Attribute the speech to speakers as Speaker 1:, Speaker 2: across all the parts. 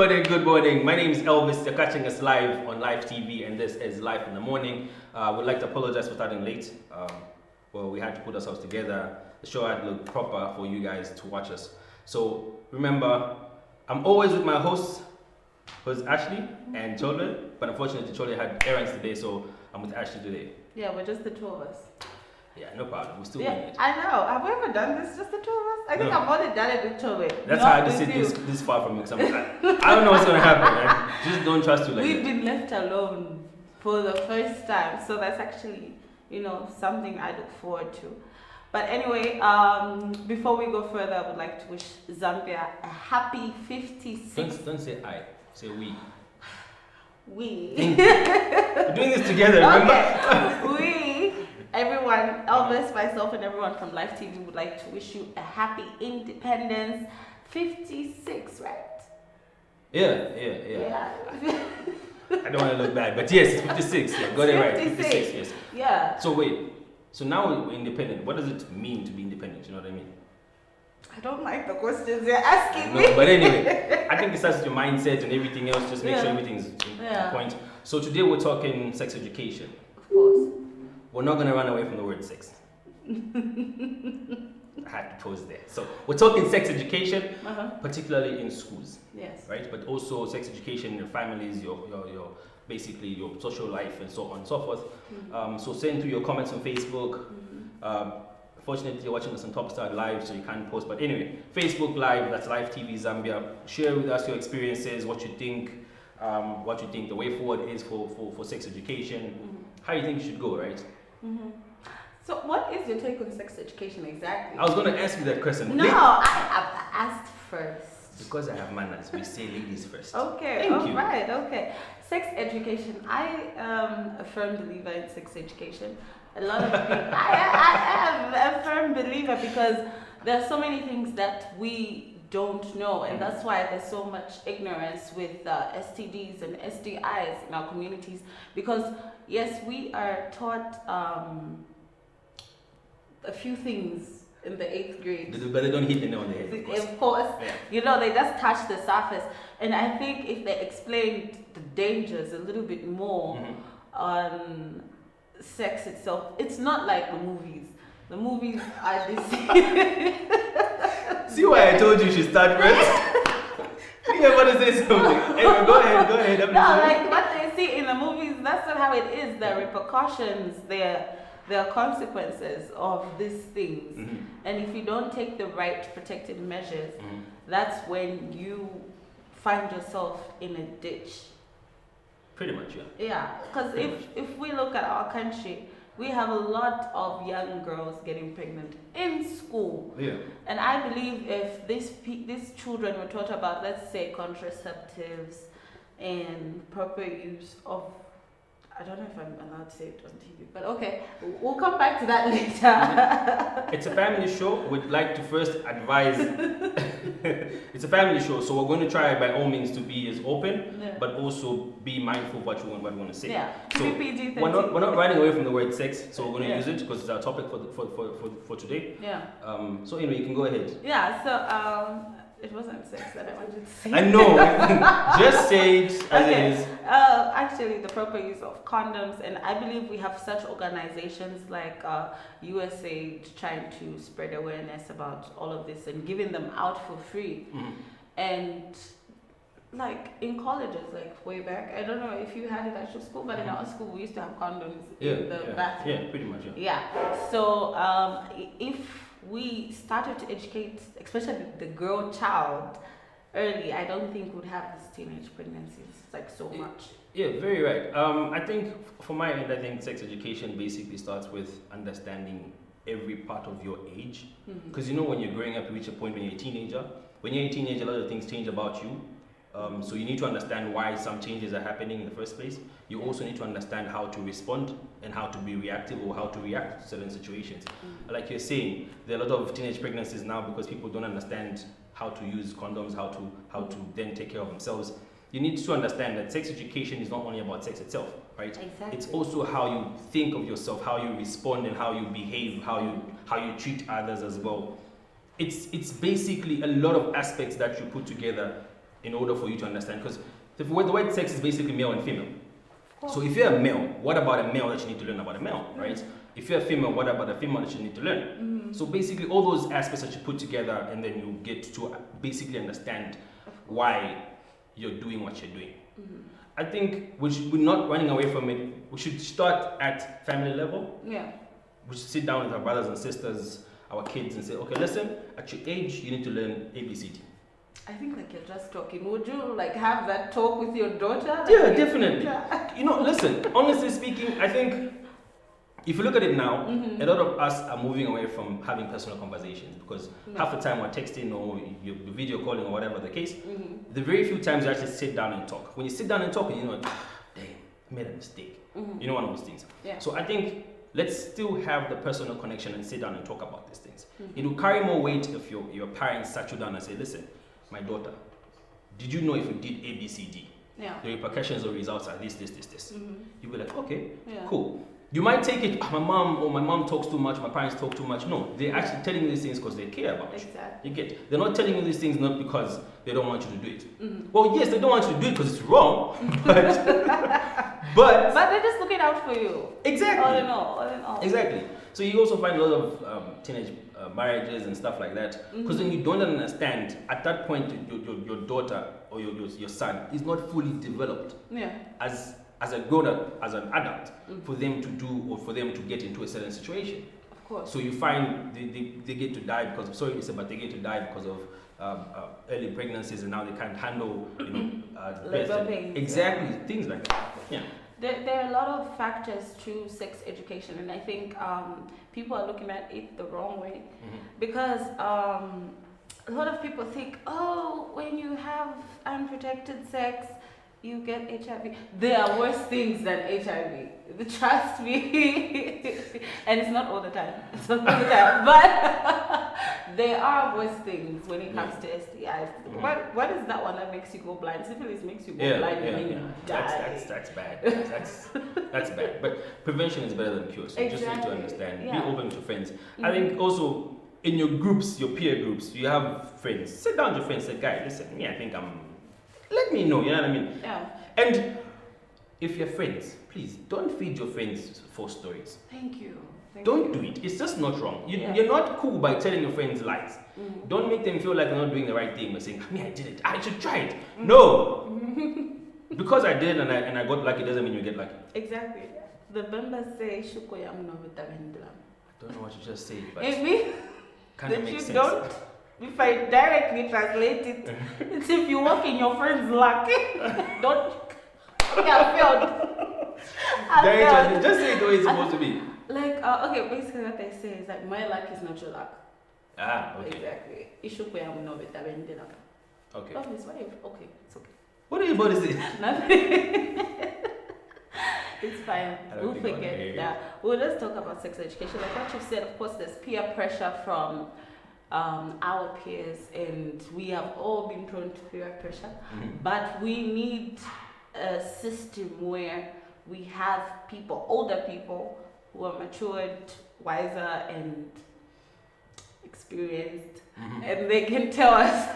Speaker 1: morning, good morning. My name is Elvis. You're catching us live on live TV, and this is Live in the Morning. We'd like to apologize for starting late. Well, we had to put ourselves together. The show had to look proper for you guys to watch us. So remember, I'm always with my hosts, who's Ashlee and Chole, but unfortunately Chole had errands today, so I'm with Ashlee today.
Speaker 2: Yeah, we're just the two of us.
Speaker 1: Yeah, no problem. We're still doing it.
Speaker 2: I know. Have we ever done this, just the two of us? I think
Speaker 1: No.
Speaker 2: I've only done it with Chole.
Speaker 1: That's how I had to sit this far from you. I don't know what's going to happen. I just don't trust you like
Speaker 2: We've
Speaker 1: that.
Speaker 2: been left alone for the first time, so that's actually, something I look forward to. But anyway, before we go further, I would like to wish Zambia a happy 56th.
Speaker 1: Don't say I, say we.
Speaker 2: We.
Speaker 1: We're doing this together, remember?
Speaker 2: Okay. Everyone, Elvis, myself, and everyone from Live TV would like to wish you a happy Independence 56, right?
Speaker 1: Yeah. I don't want to look bad, but yes, it's 56. Yeah, got it right. 56, yes.
Speaker 2: Yeah.
Speaker 1: So wait, so now we're independent. What does it mean to be independent? You know what I mean?
Speaker 2: I don't like the questions you're asking me.
Speaker 1: No, but anyway, I think it starts with your mindset and everything else. Just make sure everything's on point. So today we're talking sex education.
Speaker 2: Of course.
Speaker 1: We're not going to run away from the word sex. I had to pause there. So we're talking sex education, particularly in schools.
Speaker 2: Yes.
Speaker 1: Right? But also sex education in your families, your basically your social life and so on and so forth. So send through your comments on Facebook. Fortunately, you're watching us on Topstar Live, so you can't post. But anyway, Facebook Live, that's Live TV Zambia. Share with us your experiences, what you think the way forward is for sex education, how you think it should go, right?
Speaker 2: So what is your take on sex education exactly?
Speaker 1: I was going to ask you that question.
Speaker 2: No, I asked first.
Speaker 1: Because I have manners, we say ladies first.
Speaker 2: Okay,
Speaker 1: Thank you.
Speaker 2: Right, okay. Sex education. I am a firm believer in sex education. A lot of people. I am a firm believer because there are so many things that we don't know, and that's why there's so much ignorance with STDs and STIs in our communities. Because yes, we are taught a few things in the 8th grade.
Speaker 1: But they don't hit the nail on the head.
Speaker 2: Of course. They just touch the surface. And I think if they explained the dangers a little bit more on sex itself, it's not like the movies. The movies are this.
Speaker 1: See why I told you should start first? You want to say something? Anyway, go ahead.
Speaker 2: No, like what they see in the movies, that's not how it is. The repercussions, there are consequences of these things. And if you don't take the right protective measures, that's when you find yourself in a ditch.
Speaker 1: Pretty much, yeah.
Speaker 2: Yeah, because if we look at our country, we have a lot of young girls getting pregnant in school. Yeah. And I believe if these children were taught about, let's say, contraceptives and proper use of, I don't know if I'm allowed to say it on TV, but okay, we'll come back to that later.
Speaker 1: It's a family show. We'd like to first advise. It's a family show, so we're going to try by all means to be as open, but also be mindful of what we want to say.
Speaker 2: Yeah.
Speaker 1: So we're not running away from the word sex, so we're going to use it because it's our topic for today.
Speaker 2: Yeah.
Speaker 1: So anyway, you can go ahead.
Speaker 2: Yeah. So it wasn't sex that I wanted to say.
Speaker 1: I know. Just say it as it is.
Speaker 2: Actually, the proper use of condoms, and I believe we have such organizations like USA trying to spread awareness about all of this and giving them out for free. And like in colleges, like way back, I don't know if you had it at your school, but in our school we used to have condoms in the bathroom.
Speaker 1: Yeah, pretty much.
Speaker 2: Yeah. So if we started to educate, especially the girl child, early, I don't think we'd have these teenage pregnancies like so much.
Speaker 1: Yeah, very right. I think for my end, I think sex education basically starts with understanding every part of your age. Because when you're growing up, you reach a point when you're a teenager. When you're a teenager, a lot of things change about you. So you need to understand why some changes are happening in the first place. You also need to understand how to respond and how to be reactive or how to react to certain situations. Like you're saying, there are a lot of teenage pregnancies now because people don't understand how to use condoms, how to then take care of themselves. You need to understand that sex education is not only about sex itself, right?
Speaker 2: Exactly.
Speaker 1: It's also how you think of yourself, how you respond and how you behave, how you treat others as well. It's basically a lot of aspects that you put together in order for you to understand. Because the word sex is basically male and female. So if you're a male, what about a male that you need to learn about a male, right? If you're a female, what about a female that you need to learn? So basically all those aspects that you put together, and then you get to basically understand why you're doing what you're doing. I think we're not running away from it. We should start at family level.
Speaker 2: Yeah.
Speaker 1: We should sit down with our brothers and sisters, our kids, and say, okay, listen, at your age, you need to learn ABCD.
Speaker 2: I think like you're just talking. Would you like have that talk with your daughter? Like
Speaker 1: Yeah, definitely. You know, listen, honestly speaking, I think if you look at it now, a lot of us are moving away from having personal conversations because half the time we're texting or you're video calling or whatever the case. The very few times you actually sit down and talk. When you sit down and talk, and you know, damn, I made a mistake. You know, one of those things.
Speaker 2: Yeah.
Speaker 1: So I think let's still have the personal connection and sit down and talk about these things. It will carry more weight if your parents sat you down and say, listen, my daughter, did you know if you did A, B, C, D, the repercussions or results are this. You'll be like, okay, cool. You might take it, my mom talks too much, my parents talk too much. No, they're actually telling you these things because they care about you. You get? They're not telling you these things not because they don't want you to do it. Well, yes, they don't want you to do it because it's wrong, but
Speaker 2: they're just looking out for you.
Speaker 1: Exactly.
Speaker 2: All in all.
Speaker 1: Exactly. So you also find a lot of teenage marriages and stuff like that because then you don't understand at that point your daughter or your son is not fully developed as a grown up, as an adult, for them to do or for them to get into a certain situation.
Speaker 2: Of course.
Speaker 1: So you find they get to die because, sorry to say, but they get to die because of early pregnancies, and now they can't handle,
Speaker 2: labor pains.
Speaker 1: Exactly, things like that. Yeah.
Speaker 2: There are a lot of factors to sex education, and I think people are looking at it the wrong way because a lot of people think, oh, when you have unprotected sex, you get HIV. There are worse things than HIV. Trust me. And it's not all the time. It's not all the time. But there are worse things when it comes to STIs. What is that one that makes you go blind? Syphilis makes you go blind and then you die.
Speaker 1: That's bad. That's bad. But prevention is better than cure. So you just need to understand. Be open to friends. I think also in your groups, your peer groups, you have friends. Sit down with your friends and say, guy, listen, I think let me know, you know what I mean?
Speaker 2: Yeah.
Speaker 1: And if you're friends, please don't feed your friends false stories.
Speaker 2: Thank you.
Speaker 1: Don't do it. It's just not wrong. You're not cool by telling your friends lies. Don't make them feel like they're not doing the right thing by saying, I did it. I should try it. No. Because I did and I got lucky doesn't mean you get lucky.
Speaker 2: Exactly. The Bamba say, Shuko Yamuno Vitavendlam.
Speaker 1: I don't know what you just said, but
Speaker 2: kind of makes sense. If I directly translate it, it's if you walk in your friend's luck. Don't. I failed.
Speaker 1: Just say it the way it's supposed to be.
Speaker 2: Like, okay, basically what they say is like, my luck is not your luck.
Speaker 1: Okay.
Speaker 2: Exactly. Okay. Elvis, why? Okay, it's okay.
Speaker 1: What are you about to say?
Speaker 2: Nothing. It's fine. We'll forget it now. We'll just talk about sex education. Like what you said, of course, there's peer pressure from our peers, and we have all been prone to peer pressure, but we need a system where we have people, older people, who are matured, wiser, and experienced, and they can tell us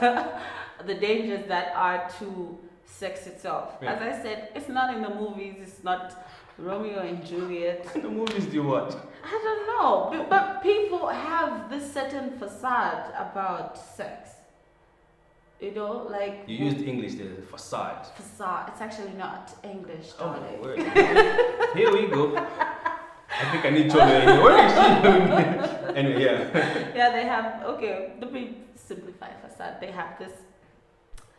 Speaker 2: the dangers that are to sex itself. As I said, it's not in the movies, it's not Romeo and Juliet.
Speaker 1: The movies do what?
Speaker 2: I don't know, but people have this certain facade about sex. You know, like...
Speaker 1: You used English there, facade.
Speaker 2: Facade. It's actually not English, darling.
Speaker 1: Oh, here we go. I think I need to know. Where is she? Anyway, yeah.
Speaker 2: Yeah, they have... Okay, let me simplify facade. They have this...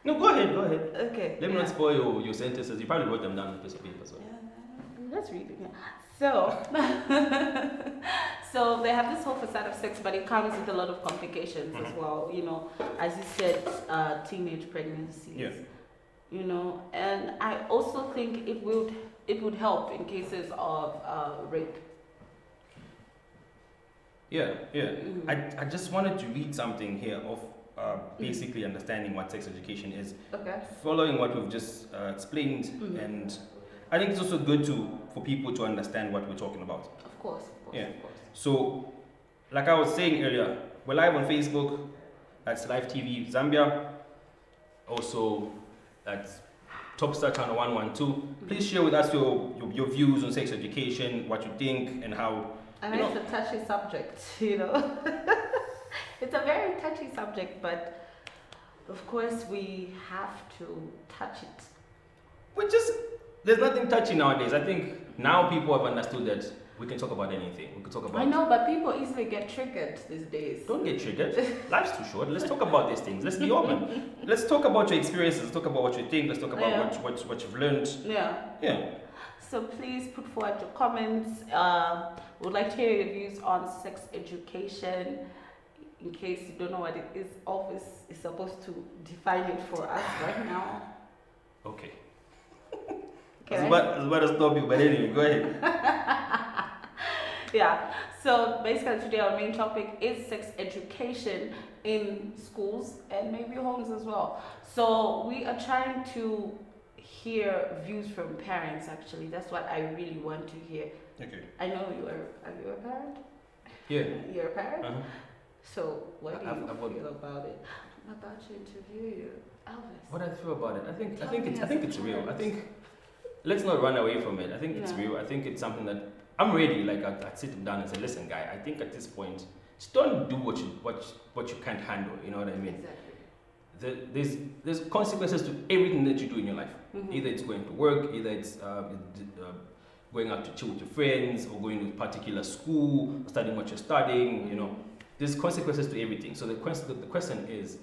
Speaker 1: No, go ahead.
Speaker 2: Okay.
Speaker 1: Let me not spoil your sentences. You probably wrote them down on a piece of paper. So.
Speaker 2: Yeah, that's reading. Yeah. So, so they have this whole facade of sex, but it comes with a lot of complications as well. You know, as you said, teenage pregnancies.
Speaker 1: Yeah.
Speaker 2: You know, and I also think it would help in cases of rape.
Speaker 1: Yeah. I just wanted to read something here of basically understanding what sex education is.
Speaker 2: Okay.
Speaker 1: Following what we've just explained, and I think it's also good for people to understand what we're talking about.
Speaker 2: Of course.
Speaker 1: Yeah. So, like I was saying earlier, we're live on Facebook. That's Live TV Zambia. also at Topstar Channel 112. Please share with us your views on sex education, what you think, and how.
Speaker 2: And it's a touchy subject, you know. It's a very touchy subject, but of course we have to touch it.
Speaker 1: There's nothing touchy nowadays. I think now people have understood that we can talk about anything. We can talk about.
Speaker 2: I know, but people easily get triggered these days.
Speaker 1: Don't get triggered. Life's too short. Let's talk about these things. Let's be open. Let's talk about your experiences. Let's talk about what you think. Let's talk about what you've learned. Yeah.
Speaker 2: So please put forward your comments. We'd like to hear your views on sex education. In case you don't know what it is, Elvis is supposed to define it for us right now.
Speaker 1: Okay. I was about to stop you, but anyway, go ahead.
Speaker 2: Yeah. So basically today our main topic is sex education in schools and maybe homes as well. So we are trying to hear views from parents. Actually, that's what I really want to hear.
Speaker 1: Okay.
Speaker 2: I know are you a parent?
Speaker 1: Yeah.
Speaker 2: You're a parent?
Speaker 1: Uh-huh.
Speaker 2: So what do you feel about it? I'm about to interview you, Elvis.
Speaker 1: What I feel about it? I think it's real. I think let's not run away from it. I think it's real. I think it's something that I'm ready. Like I'd sit him down and say, listen, guy, I think at this point, just don't do what you can't handle. You know what I mean? Exactly. There's consequences to everything that you do in your life. Mm-hmm. Either it's going to work, either it's going out to chill with your friends, or going to a particular school, studying what you're studying. Mm-hmm. You know, there's consequences to everything. So the question is,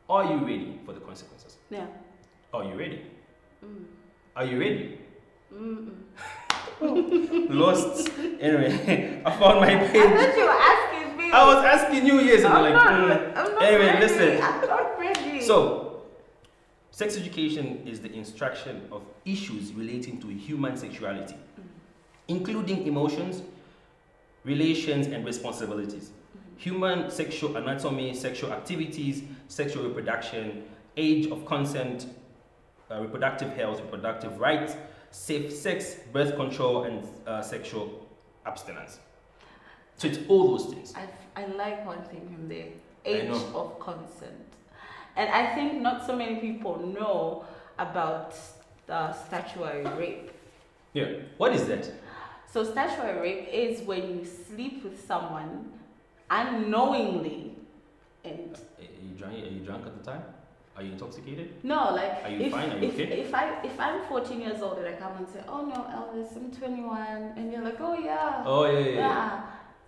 Speaker 1: are you ready for the consequences?
Speaker 2: Yeah.
Speaker 1: Are you ready?
Speaker 2: Mm.
Speaker 1: Are you ready? Lost. Anyway, I found my page.
Speaker 2: I thought you were asking me.
Speaker 1: I was asking you, yes, and you're like,
Speaker 2: I'm not
Speaker 1: anyway,
Speaker 2: ready.
Speaker 1: listen.
Speaker 2: I'm not ready.
Speaker 1: So, sex education is the instruction of issues relating to human sexuality, including emotions, relations, and responsibilities. Human sexual anatomy, sexual activities, sexual reproduction, age of consent, reproductive health, reproductive rights, safe sex, birth control, and sexual abstinence. So it's all those things.
Speaker 2: I like one thing from there, age of consent. And I think not so many people know about statutory rape.
Speaker 1: Yeah, what is that?
Speaker 2: So statutory rape is when you sleep with someone unknowingly and...
Speaker 1: Are you drunk at the time? Are you intoxicated?
Speaker 2: No, like...
Speaker 1: Are you fine? Are you okay?
Speaker 2: If I'm 14 years old and I come and say, oh no, Elvis, I'm 21, and you're like, oh yeah.
Speaker 1: Oh yeah.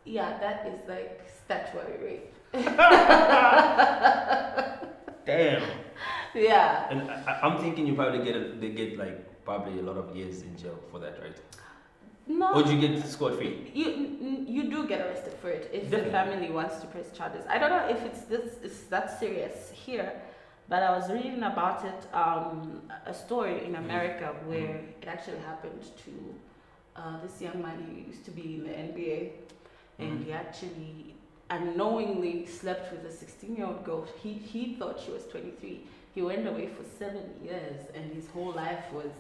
Speaker 2: Yeah, that is like statutory rape.
Speaker 1: Damn.
Speaker 2: Yeah.
Speaker 1: And I'm thinking you probably get like probably a lot of years in jail for that, right?
Speaker 2: No.
Speaker 1: Or do you get scot free?
Speaker 2: You do get arrested for it if
Speaker 1: Definitely.
Speaker 2: the family wants to press charges. I don't know if it's that serious here, but I was reading about it, a story in America where it actually happened to this young man who used to be in the NBA, and he actually unknowingly slept with a 16-year-old girl. He thought she was 23. He went away for 7 years, and his whole life was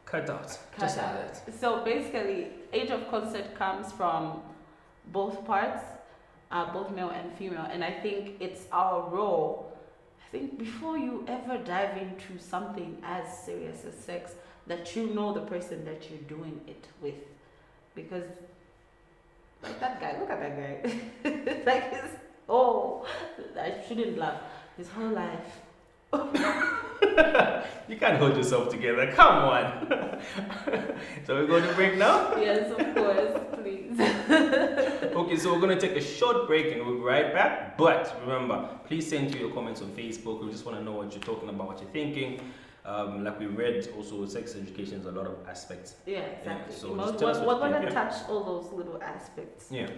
Speaker 1: cut out.
Speaker 2: Just like that. So basically, age of consent comes from both parts, both male and female, and I think it's our role. I think before you ever dive into something as serious as sex, that you know the person that you're doing it with, because like that guy, look at that guy, like I shouldn't laugh. His whole life.
Speaker 1: You can't hold yourself together. Come on. So we're going to break now?
Speaker 2: Yes, of course, please.
Speaker 1: Okay, so we're going to take a short break and we'll be right back. But remember, please send through your comments on Facebook. We just want to know what you're talking about, what you're thinking. Like we read, also sex education is a lot of aspects.
Speaker 2: Yeah, exactly.
Speaker 1: Yeah, so
Speaker 2: we're going to touch all those little aspects.
Speaker 1: Yeah.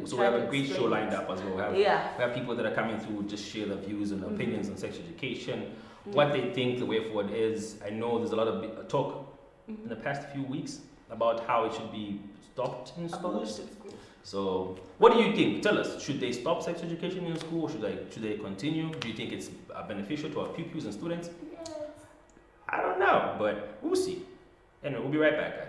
Speaker 1: So we have a great show lined up as well. We have people that are coming through, just share their views and opinions on sex education, what they think the way forward is. I know there's a lot of talk in the past few weeks about how it should be stopped in schools. So what do you think? Tell us, should they stop sex education in school, or should they continue? Do you think it's beneficial to our pupils and students? I don't know, but we'll see. Anyway, we'll be right back, guys.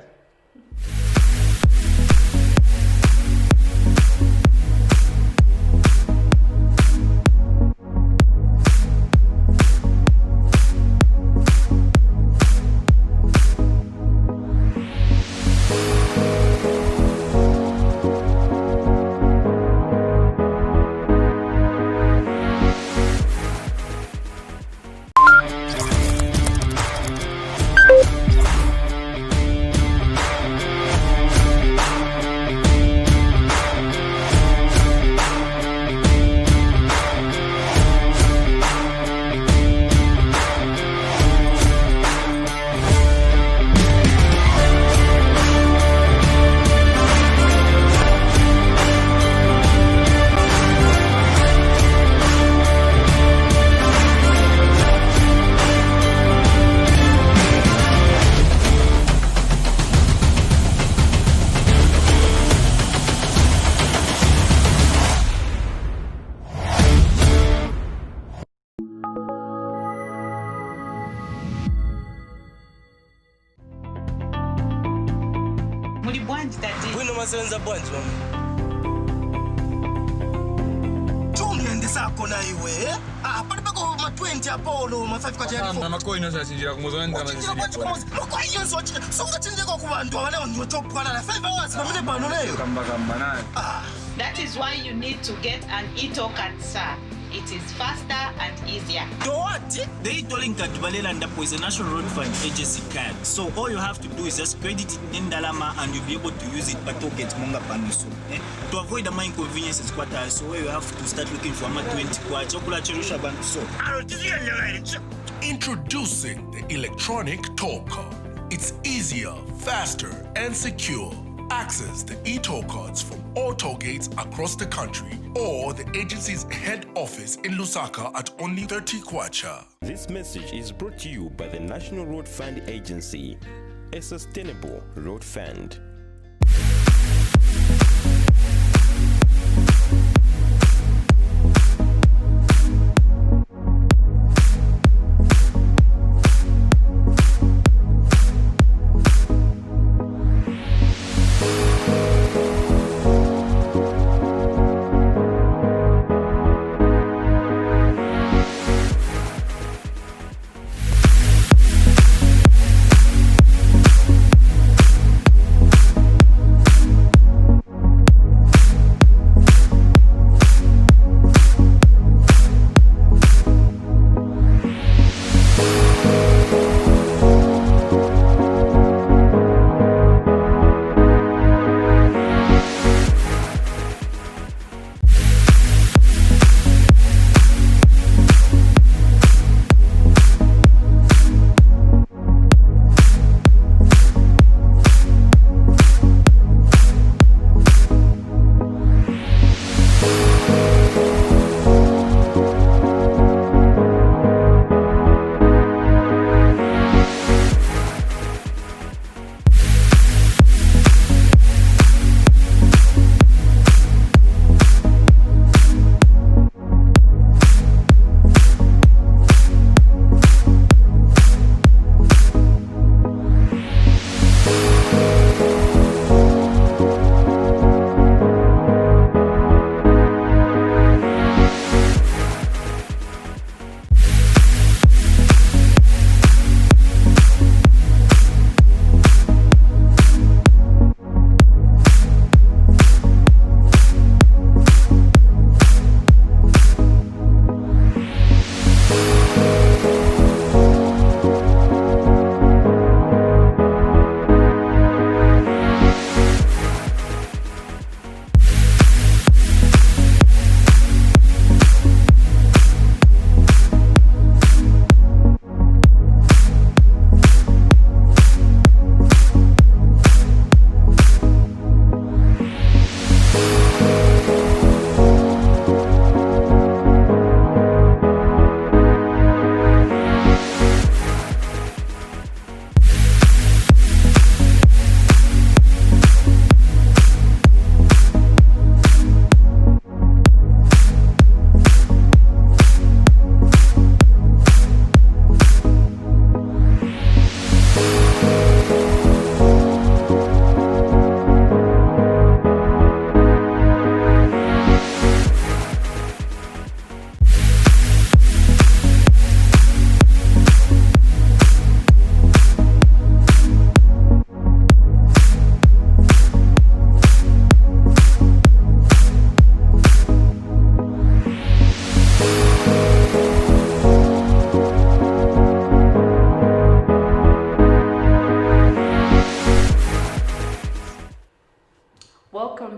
Speaker 3: Muli bwanji tati.
Speaker 4: Bwino masenza bwanji mama. Tumyende sako na iwe. Pali pako ma 20 apolo ma 5 kwa jari.
Speaker 5: Mama ko inoza chinjira kumuzonda mazizili.
Speaker 4: Mko inyozo songa chinjeko ku bantu abane ndio top kwana na 5 hours pamene pano leyo.
Speaker 5: Kamba naye.
Speaker 3: That is why you need to get an e-token, sir. It is faster and easier.
Speaker 4: Do what?
Speaker 6: The e-tolling card Balela Ndapo is a National Road Fund Agency card. So all you have to do is just credit it in Dalama and you'll be able to use it per token Monga Paniso. To avoid the inconveniences, so where you have to start looking for a 20 kwa chocolate cherusha bantu so.
Speaker 7: Introducing the electronic toll card. It's easier, faster, and secure. Access the e-toll cards from all toll gates across the country or the agency's head office in Lusaka at only 30 kwacha.
Speaker 8: This message is brought to you by the National Road Fund Agency, a sustainable road fund.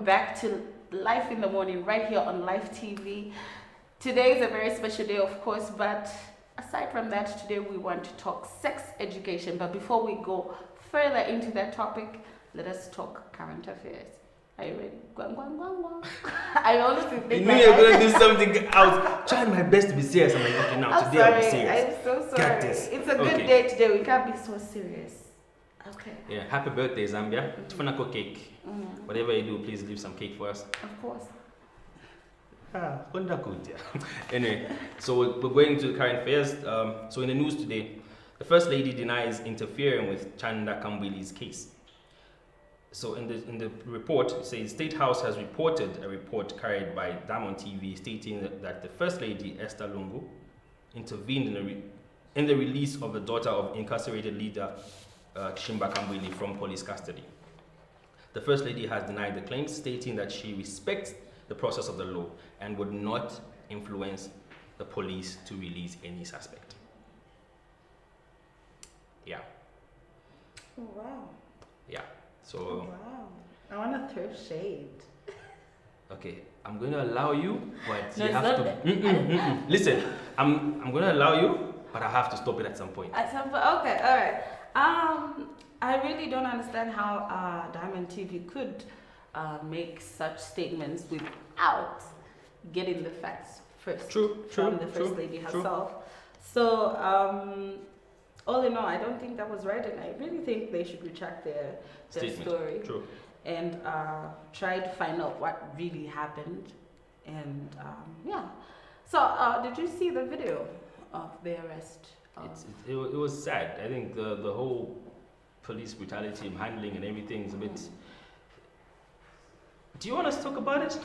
Speaker 2: Back to Life in the Morning right here on Live TV. Today is a very special day, of course, but aside from that, today we want to talk sex education. But before we go further into that topic, let us talk current affairs. Are you ready? Guang, guang, guang, guang. I honestly think
Speaker 1: you knew you're going to do something. I was trying my best to be serious. I'm like, okay, now
Speaker 2: I'm
Speaker 1: today
Speaker 2: sorry.
Speaker 1: I'll be serious.
Speaker 2: I'm so sorry.
Speaker 1: Got this.
Speaker 2: It's a good day today. We can't be so serious. Okay.
Speaker 1: Yeah, happy birthday, Zambia. Tufana cake. Whatever you do, please leave some cake for us.
Speaker 2: Of course.
Speaker 1: Anyway, so we're going to current affairs. So in the news today, the First Lady denies interfering with Chanda Kambwili's case. So in the report, it says State House has reported a report carried by Diamond TV stating that the First Lady, Esther Lungu, intervened in the release of the daughter of incarcerated leader Kshimba Kambwili from police custody. The First Lady has denied the claims, stating that she respects the process of the law and would not influence the police to release any suspect. Yeah.
Speaker 2: Oh, wow.
Speaker 1: Yeah. So.
Speaker 2: Oh, wow. I want to throw shade.
Speaker 1: Okay, I'm going to allow you, but
Speaker 2: No,
Speaker 1: you have to. Listen, I'm going to allow you, but I have to stop it at some point.
Speaker 2: At some point, okay, all right. I really don't understand how Diamond TV could make such statements without getting the facts first from the First Lady herself. So, all in all, I don't think that was right, and I really think they should retract their story and try to find out what really happened. And yeah. So, did you see the video of the arrest?
Speaker 1: It was sad. I think the whole police brutality and handling and everything is a bit. Do you want us to talk about it?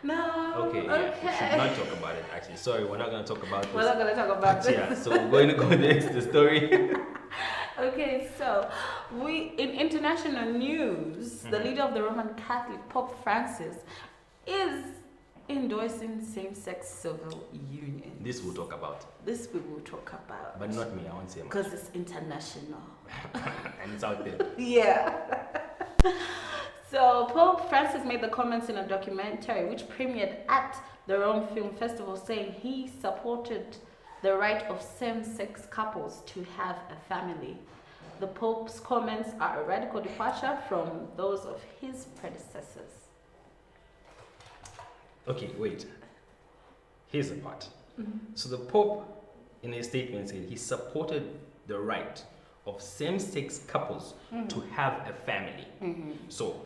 Speaker 2: No.
Speaker 1: Okay. Yeah, we should not talk about it. Actually, sorry, we're not going to talk about this.
Speaker 2: We're not going to talk about this.
Speaker 1: Yeah. So we're going to go next to the story.
Speaker 2: Okay, so in international news, the leader of the Roman Catholic, Pope Francis, is endorsing same-sex civil union.
Speaker 1: This we'll talk about.
Speaker 2: This we will talk about.
Speaker 1: But not me, I won't say much.
Speaker 2: Because it's international.
Speaker 1: And it's out there.
Speaker 2: Yeah. So Pope Francis made the comments in a documentary which premiered at the Rome Film Festival, saying he supported the right of same-sex couples to have a family. The Pope's comments are a radical departure from those of his predecessors.
Speaker 1: Okay, wait. Here's the part. So the Pope, in his statement, said he supported the right of same-sex couples to have a family. So,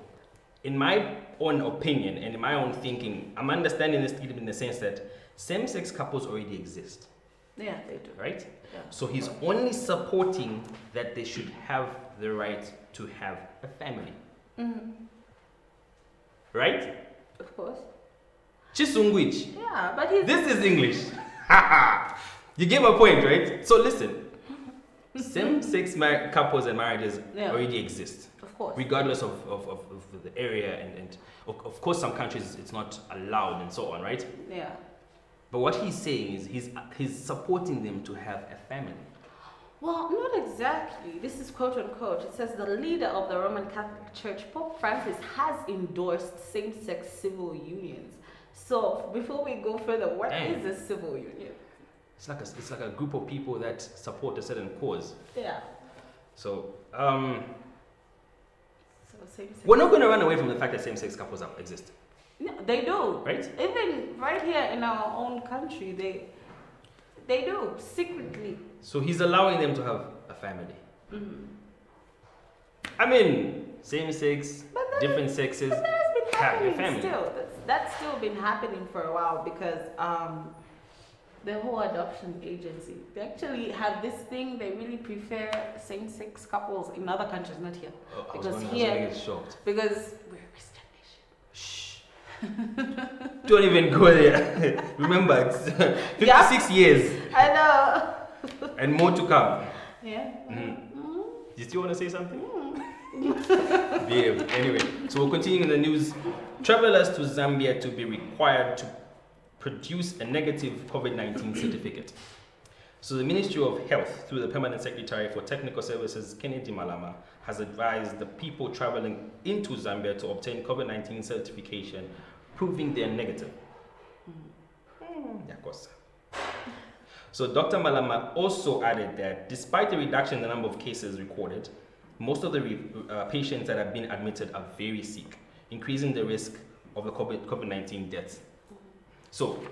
Speaker 1: in my own opinion and in my own thinking, I'm understanding this in the sense that same-sex couples already exist.
Speaker 2: Yeah, they do.
Speaker 1: Right?
Speaker 2: Yeah.
Speaker 1: So he's only supporting that they should have the right to have a family. Right?
Speaker 2: Of course.
Speaker 1: Chisungwich.
Speaker 2: Yeah, but he's...
Speaker 1: This is English. You get my point, right? So listen. Same-sex couples and marriages already exist.
Speaker 2: Of course.
Speaker 1: Regardless of the area and of course some countries it's not allowed and so on, right?
Speaker 2: Yeah.
Speaker 1: But what he's saying is he's supporting them to have a family.
Speaker 2: Well, not exactly. This is quote unquote. It says the leader of the Roman Catholic Church, Pope Francis, has endorsed same-sex civil unions. So before we go further, what is a civil union?
Speaker 1: It's like a group of people that support a certain cause.
Speaker 2: Yeah.
Speaker 1: So
Speaker 2: same-sex.
Speaker 1: we're not going to run away from the fact that same-sex couples exist.
Speaker 2: No, they do.
Speaker 1: Right?
Speaker 2: Even right here in our own country, they do secretly.
Speaker 1: So he's allowing them to have a family. I mean, same-sex, different sexes,
Speaker 2: but that has been
Speaker 1: have a
Speaker 2: happening
Speaker 1: family.
Speaker 2: still. That's still been happening for a while because the whole adoption agency, they actually have this thing. They really prefer same-sex couples in other countries, not here. Because here, because we're a Christian nation.
Speaker 1: Shh. Don't even go there. Remember, it's 56 years.
Speaker 2: I know.
Speaker 1: And more to come.
Speaker 2: Yeah.
Speaker 1: You still want to say something? Yeah. Anyway, so we're continuing in the news. Travelers to Zambia to be required to produce a negative COVID-19 certificate. So the Ministry of Health, through the Permanent Secretary for Technical Services, Kennedy Malama, has advised the people traveling into Zambia to obtain COVID-19 certification, proving they're negative. Yeah, of course. So Dr. Malama also added that despite the reduction in the number of cases recorded, most of the patients that have been admitted are very sick, increasing the risk of the COVID-19 deaths. So,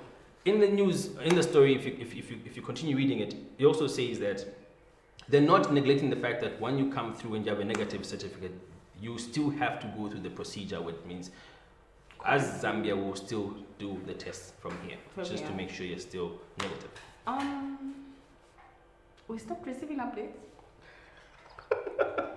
Speaker 1: in the news, in the story, if you continue reading it, it also says that they're not neglecting the fact that when you come through and you have a negative certificate, you still have to go through the procedure, which means as Zambia will still do the test from here, just to
Speaker 2: here.
Speaker 1: make sure you're still negative.
Speaker 2: We stopped receiving updates.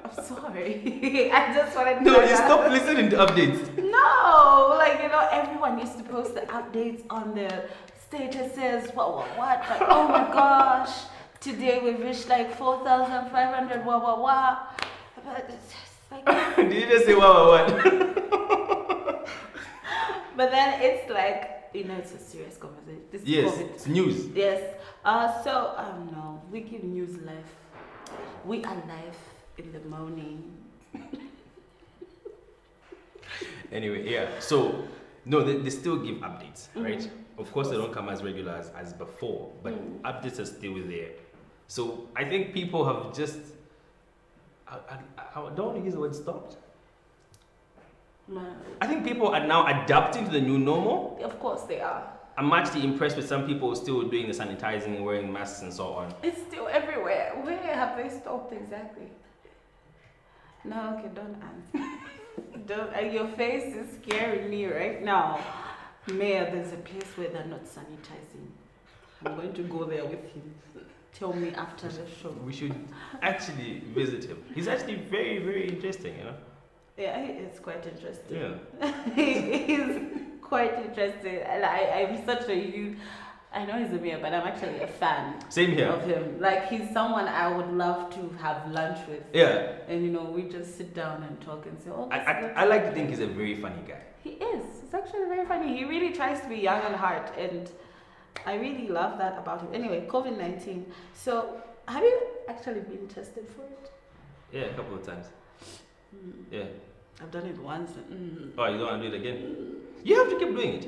Speaker 2: I'm sorry. I just wanted to
Speaker 1: No, you stopped listening to updates.
Speaker 2: No, like, you know, everyone used to post the updates on their statuses, what, like, oh my gosh, today we've reached like 4,500, But it's just like...
Speaker 1: Did you just say what?
Speaker 2: But then it's like, you know, it's a serious conversation. This
Speaker 1: Yes,
Speaker 2: COVID.
Speaker 1: it's news.
Speaker 2: Yes. No, we give news life. We are live in the morning.
Speaker 1: Anyway, yeah. So, no, they still give updates, right? Of course, they don't come as regular as before, but updates are still there. So, I think people have just... I don't want to use the word stopped. I think people are now adapting to the new normal.
Speaker 2: Of course they are.
Speaker 1: I'm actually impressed with some people still doing the sanitizing, wearing masks and so on.
Speaker 2: It's still everywhere. Where have they stopped exactly? No, okay, don't answer. Your face is scaring me right now. Mayor, there's a place where they're not sanitizing. I'm going to go there with him. Tell me after the show.
Speaker 1: We should actually visit him. He's actually very, very interesting, you know?
Speaker 2: Yeah, he is quite interesting.
Speaker 1: Yeah.
Speaker 2: He's quite interesting. And I'm such a huge... I know he's a mayor, but I'm actually a fan.
Speaker 1: Same here.
Speaker 2: Of him. Like, he's someone I would love to have lunch with.
Speaker 1: Yeah.
Speaker 2: And, you know, we just sit down and talk and say, oh,
Speaker 1: I like to think he's a very funny guy.
Speaker 2: He is. He's actually very funny. He really tries to be young at heart, and I really love that about him. Anyway, COVID-19. So, have you actually been tested for it?
Speaker 1: Yeah, a couple of times. Yeah.
Speaker 2: I've done it once.
Speaker 1: Oh, you don't want to do it again? You have to keep doing it.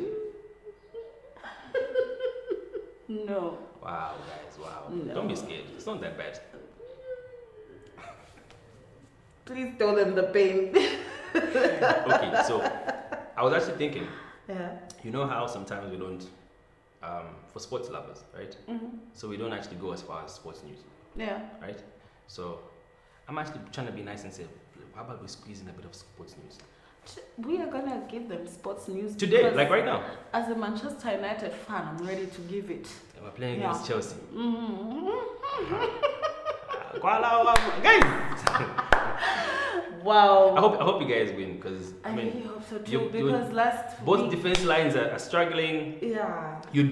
Speaker 2: No.
Speaker 1: Wow, guys, wow.
Speaker 2: No.
Speaker 1: Don't be scared. It's not that bad.
Speaker 2: Please tell them the pain.
Speaker 1: Okay, so I was actually thinking, you know how sometimes we don't, for sports lovers, right? So we don't actually go as far as sports news.
Speaker 2: Yeah.
Speaker 1: Right? So I'm actually trying to be nice and say, how about we squeeze in a bit of sports news?
Speaker 2: We are going to give them sports news.
Speaker 1: Today, like right now.
Speaker 2: As a Manchester United fan, I'm ready to give it.
Speaker 1: We're playing against Chelsea. Guys!
Speaker 2: Wow.
Speaker 1: I hope you guys win, because
Speaker 2: I really hope so too, because last
Speaker 1: both
Speaker 2: week,
Speaker 1: defense lines are struggling.
Speaker 2: Yeah.
Speaker 1: You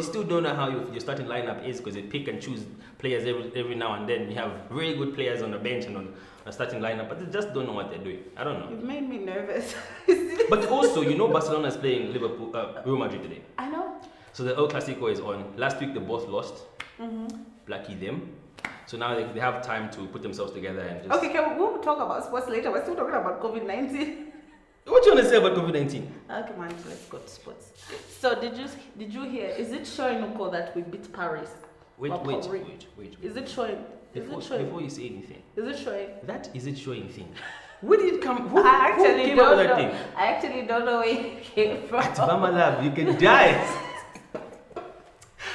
Speaker 1: still don't know how your starting lineup is, because they pick and choose players every now and then. You have very good players on the bench and on a starting lineup, but they just don't know what they're doing. I don't know.
Speaker 2: You've made me nervous.
Speaker 1: But also, you know, Barcelona is playing Real Madrid today.
Speaker 2: I know.
Speaker 1: So the El Clasico is on. Last week they both lost. Lucky them. So now they have time to put themselves together and just...
Speaker 2: Okay, we'll talk about sports later. We're still talking about COVID-19.
Speaker 1: What do you want to say about COVID-19?
Speaker 2: Okay, man, let's go to sports. So did you hear? Is it showing Uko that we beat Paris?
Speaker 1: Wait.
Speaker 2: Is it showing?
Speaker 1: Before you say anything.
Speaker 2: Is it showing?
Speaker 1: That is it showing thing. Where did it come? Who
Speaker 2: Actually,
Speaker 1: came up with that thing?
Speaker 2: I actually don't know where it came from.
Speaker 1: At Mama Lab, you can die.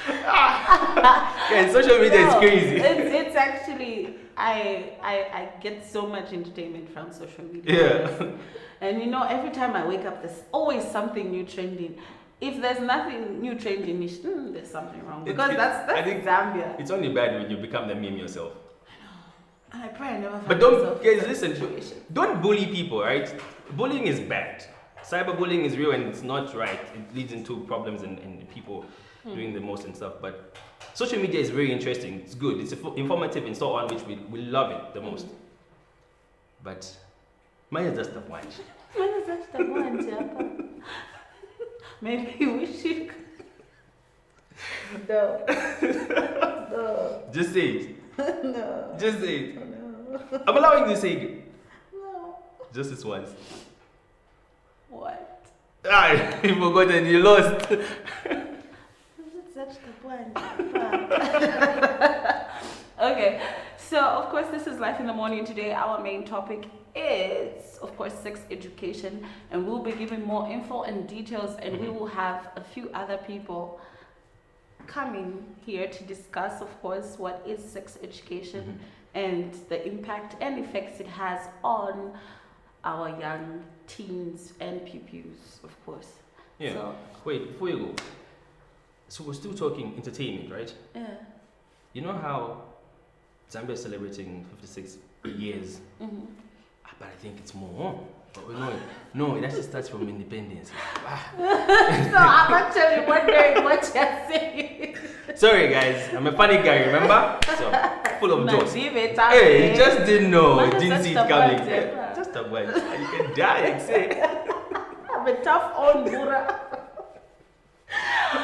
Speaker 1: Yeah, social media is crazy.
Speaker 2: It's actually I get so much entertainment from social media.
Speaker 1: Yeah.
Speaker 2: And you know, every time I wake up, there's always something new trending. If there's nothing new trending, there's something wrong. Because I think Zambia.
Speaker 1: It's only bad when you become the meme yourself.
Speaker 2: And I pray I never find
Speaker 1: But don't,
Speaker 2: myself
Speaker 1: guys,
Speaker 2: in
Speaker 1: listen.
Speaker 2: that situation.
Speaker 1: Don't bully people, right? Bullying is bad. Cyberbullying is real and it's not right. It leads into problems and people doing the most and stuff. But social media is very interesting. It's good. It's informative and so on, which we love it the most. But mine is just a bunch.
Speaker 2: Mine is just a bunch, yeah. Maybe we should. No. No.
Speaker 1: Just say it.
Speaker 2: No.
Speaker 1: Just say it.
Speaker 2: No.
Speaker 1: I'm allowing you to say it.
Speaker 2: No.
Speaker 1: Just this once.
Speaker 2: What?
Speaker 1: Ah, you forgot and you lost.
Speaker 2: Such the one. Okay, so of course this is Life in the Morning. Today our main topic is of course sex education, and we'll be giving more info and details, and we will have a few other people coming here to discuss of course what is sex education and the impact and effects it has on our young teens and pupils, of course.
Speaker 1: Yeah.
Speaker 2: So,
Speaker 1: Wait, before you go. So we're still talking entertainment, right?
Speaker 2: yeah.
Speaker 1: You know how Zambia is celebrating 56 years,
Speaker 2: Mm-hmm.
Speaker 1: but I think it's more. But no, it actually starts from independence.
Speaker 2: So I'm actually wondering what you're saying.
Speaker 1: Sorry guys, I'm a funny guy, remember? So, full of jokes. Hey, you just didn't know, you didn't see it coming. Just a word. You can die, I say.
Speaker 2: I'm a tough old Bura.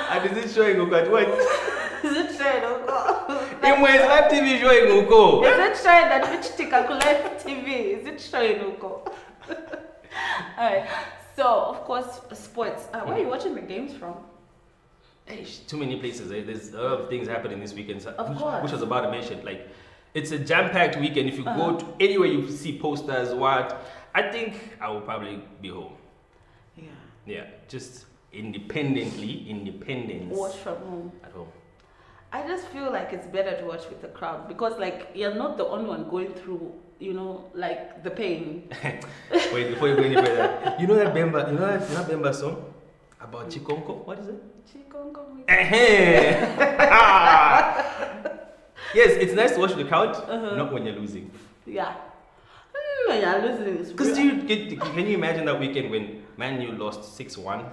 Speaker 1: And is it showing at what?
Speaker 2: Is it showing Uko?
Speaker 1: In my live TV showing Uko.
Speaker 2: Is it showing that which Tikakulai TV? Is it showing Uko? Alright, so of course, sports. Where are you watching the games from?
Speaker 1: Hey, too many places. There's a lot of things happening this weekend.
Speaker 2: Of
Speaker 1: which
Speaker 2: course.
Speaker 1: I was about to mention. Like, it's a jam-packed weekend. If you go to anywhere you see posters, I think I will probably be home.
Speaker 2: Yeah.
Speaker 1: Yeah, just independence
Speaker 2: Watch from home.
Speaker 1: at home.
Speaker 2: I just feel like it's better to watch with the crowd because, like, you're not the only one going through, like the pain.
Speaker 1: Wait, before you go any further, you know that Bemba song about Chikonko? What is it?
Speaker 2: Chikonko.
Speaker 1: Yes, it's nice to watch the crowd, not when you're losing.
Speaker 2: Yeah. You're losing.
Speaker 1: Because can you imagine that weekend when Man U lost 6-1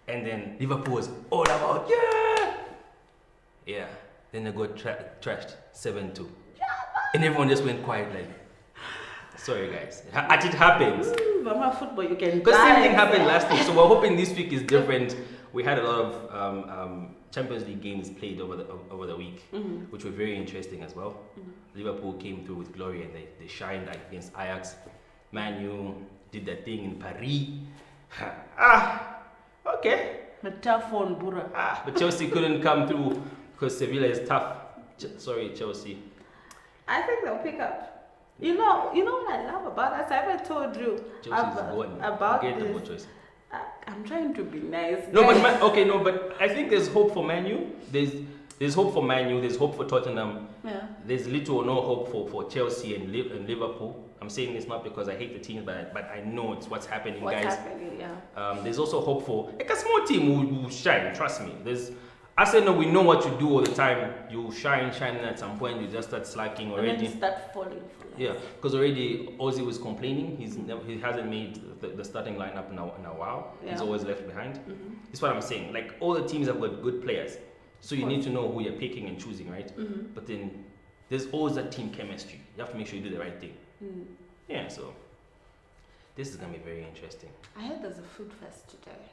Speaker 1: and then Liverpool was all about, yeah. Then they got trashed 7-2. And everyone just went quiet like, sorry guys. It happens.
Speaker 2: Mama football, you can
Speaker 1: Because
Speaker 2: die.
Speaker 1: same thing happened last week. So we're hoping this week is different. We had a lot of Champions League games played over the week, which were very interesting as well. Liverpool came through with glory and they shined against Ajax. Man U did that thing in Paris. Okay.
Speaker 2: A tough one, Bura.
Speaker 1: But Chelsea couldn't come through because Sevilla is tough. Sorry, Chelsea.
Speaker 2: I think they'll pick up. You know what I love about us? I haven't told you about this.
Speaker 1: Chelsea.
Speaker 2: I'm trying to be nice.
Speaker 1: No, but I think there's hope for Man U. There's hope for Man U. There's hope for Tottenham.
Speaker 2: Yeah.
Speaker 1: There's little or no hope for Chelsea and Liverpool. I'm saying this not because I hate the teams, but I know it's what's happening, guys.
Speaker 2: What's happening, yeah.
Speaker 1: There's also hope for a small team will shine. Trust me. Arsenal, we know what you do all the time. You shine, and at some point you just start slacking already.
Speaker 2: And then you start falling.
Speaker 1: Yeah, because already Ozzy was complaining. He hasn't made the starting lineup in a while.
Speaker 2: Yeah.
Speaker 1: He's always left behind. That's what I'm saying. Like, all the teams have got good players, so you need to know who you're picking and choosing, right? But then there's always that team chemistry. You have to make sure you do the right thing. Yeah, so this is gonna be very interesting.
Speaker 2: I heard there's a food fest today.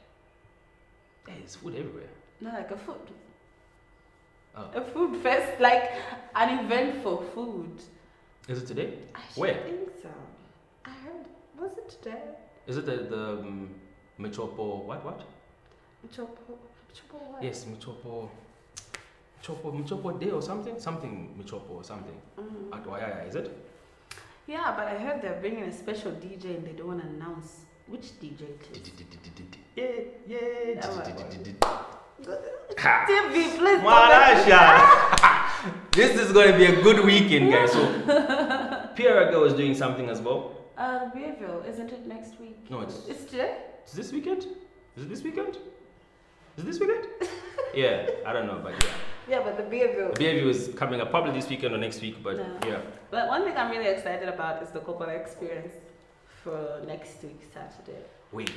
Speaker 1: Hey, there's food everywhere.
Speaker 2: No, like a food.
Speaker 1: Oh.
Speaker 2: A food fest, like an event for food.
Speaker 1: Is it today?
Speaker 2: I think so. I heard. Was it today?
Speaker 1: Is it the Michopo what?
Speaker 2: Michopo what?
Speaker 1: Yes, Michopo Day or something? Something Michopo or something. At Wayaya, is it?
Speaker 2: Yeah, but I heard they're bringing a special DJ and they don't want to announce which DJ it is. TV, please.
Speaker 1: Marasha! This is going to be a good weekend, guys. So, Pierre was doing something as well.
Speaker 2: Beerville, isn't it next week?
Speaker 1: No, it's
Speaker 2: today?
Speaker 1: Is this weekend? Is it this weekend? Is it this weekend? Yeah, I don't know, but yeah.
Speaker 2: Yeah, but the Beerville.
Speaker 1: The Beerville is coming up probably this weekend or next week, but yeah.
Speaker 2: But one thing I'm really excited about is the Coppola experience for next week, Saturday.
Speaker 1: Wait,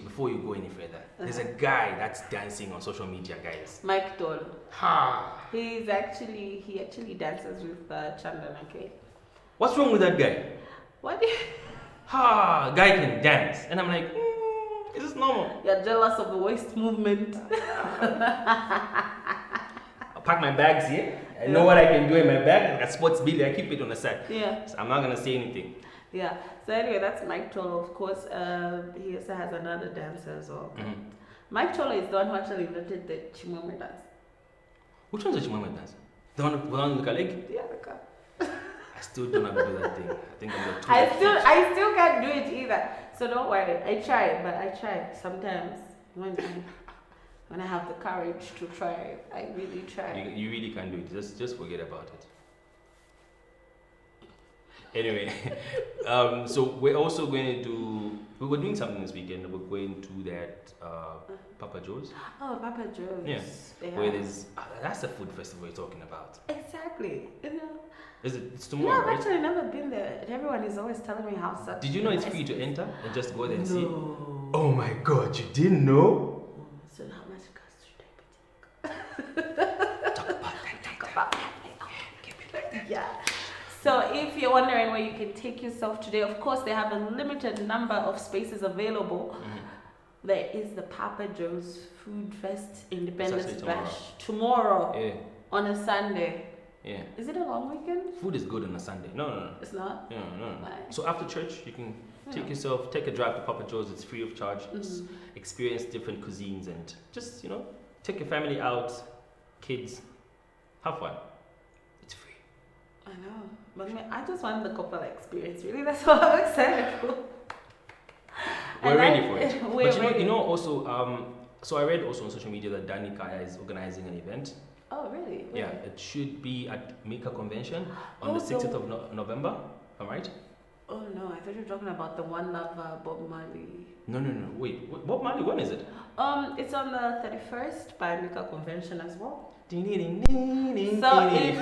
Speaker 1: before you go any further, there's a guy that's dancing on social media, guys.
Speaker 2: Mike Doll.
Speaker 1: Ha!
Speaker 2: He actually dances with Chandana K.
Speaker 1: What's wrong with that guy?
Speaker 2: What?
Speaker 1: Ha! Guy can dance. And I'm like, is this normal?
Speaker 2: You're jealous of the waist movement.
Speaker 1: I'll pack my bags here. I know what I can do in my bag. Like a sports billy, I keep it on the side.
Speaker 2: Yeah.
Speaker 1: So I'm not going to say anything.
Speaker 2: Yeah. So anyway, that's Mike Tolo. Of course, he also has another dancer as well. Mike Tolo is the one who actually invented the Chimwemwe dance.
Speaker 1: Which one's the Chimwemwe dance? The one with the leg?
Speaker 2: Yeah, the car.
Speaker 1: I still don't know how to do that thing. I think I'm too
Speaker 2: I still can't do it either. So don't worry. I try sometimes. When I have the courage to try, I really try.
Speaker 1: You really can't do it. Just forget about it. Anyway, so we're also going to do. We were doing something this weekend. We're going to that Papa Joe's.
Speaker 2: Oh, Papa Joe's.
Speaker 1: Yeah. Where there's that's the food festival you're talking about.
Speaker 2: Exactly. You know.
Speaker 1: Is it? It's
Speaker 2: No,
Speaker 1: tomorrow,
Speaker 2: I've
Speaker 1: right?
Speaker 2: actually never been there. And everyone is always telling me how such.
Speaker 1: Did you know it's
Speaker 2: nice
Speaker 1: free to
Speaker 2: place.
Speaker 1: enter and just go there and see?
Speaker 2: No.
Speaker 1: Oh my God! You didn't know?
Speaker 2: So how much cost should I
Speaker 1: Talk about that.
Speaker 2: talk about that? Yeah. So if you're wondering where you can take yourself today, of course they have a limited number of spaces available. There is the Papa Joe's Food Fest Independence
Speaker 1: Saturday
Speaker 2: Bash tomorrow
Speaker 1: Yeah.
Speaker 2: on a Sunday.
Speaker 1: Yeah.
Speaker 2: Is it a long weekend?
Speaker 1: Food is good on a Sunday. No.
Speaker 2: It's not.
Speaker 1: No.
Speaker 2: Why?
Speaker 1: So after church, you can take a drive to Papa Joe's. It's free of charge. Experience different cuisines and just take your family out, kids, have fun. It's free.
Speaker 2: I know, but I just want the Coppola experience. Really, that's what I'm excited for.
Speaker 1: We're ready for it.
Speaker 2: We're
Speaker 1: But
Speaker 2: ready.
Speaker 1: also, so I read also on social media that Danny Kaya is organizing an event.
Speaker 2: Oh, really?
Speaker 1: Yeah, it should be at Mika Convention on
Speaker 2: Oh,
Speaker 1: the 6th of November. All right?
Speaker 2: Oh no, I thought you were talking about the One Love Bob Marley.
Speaker 1: No. Wait, Bob Marley, when is it?
Speaker 2: It's on the 31st by Mika Convention as well. So
Speaker 1: So
Speaker 2: if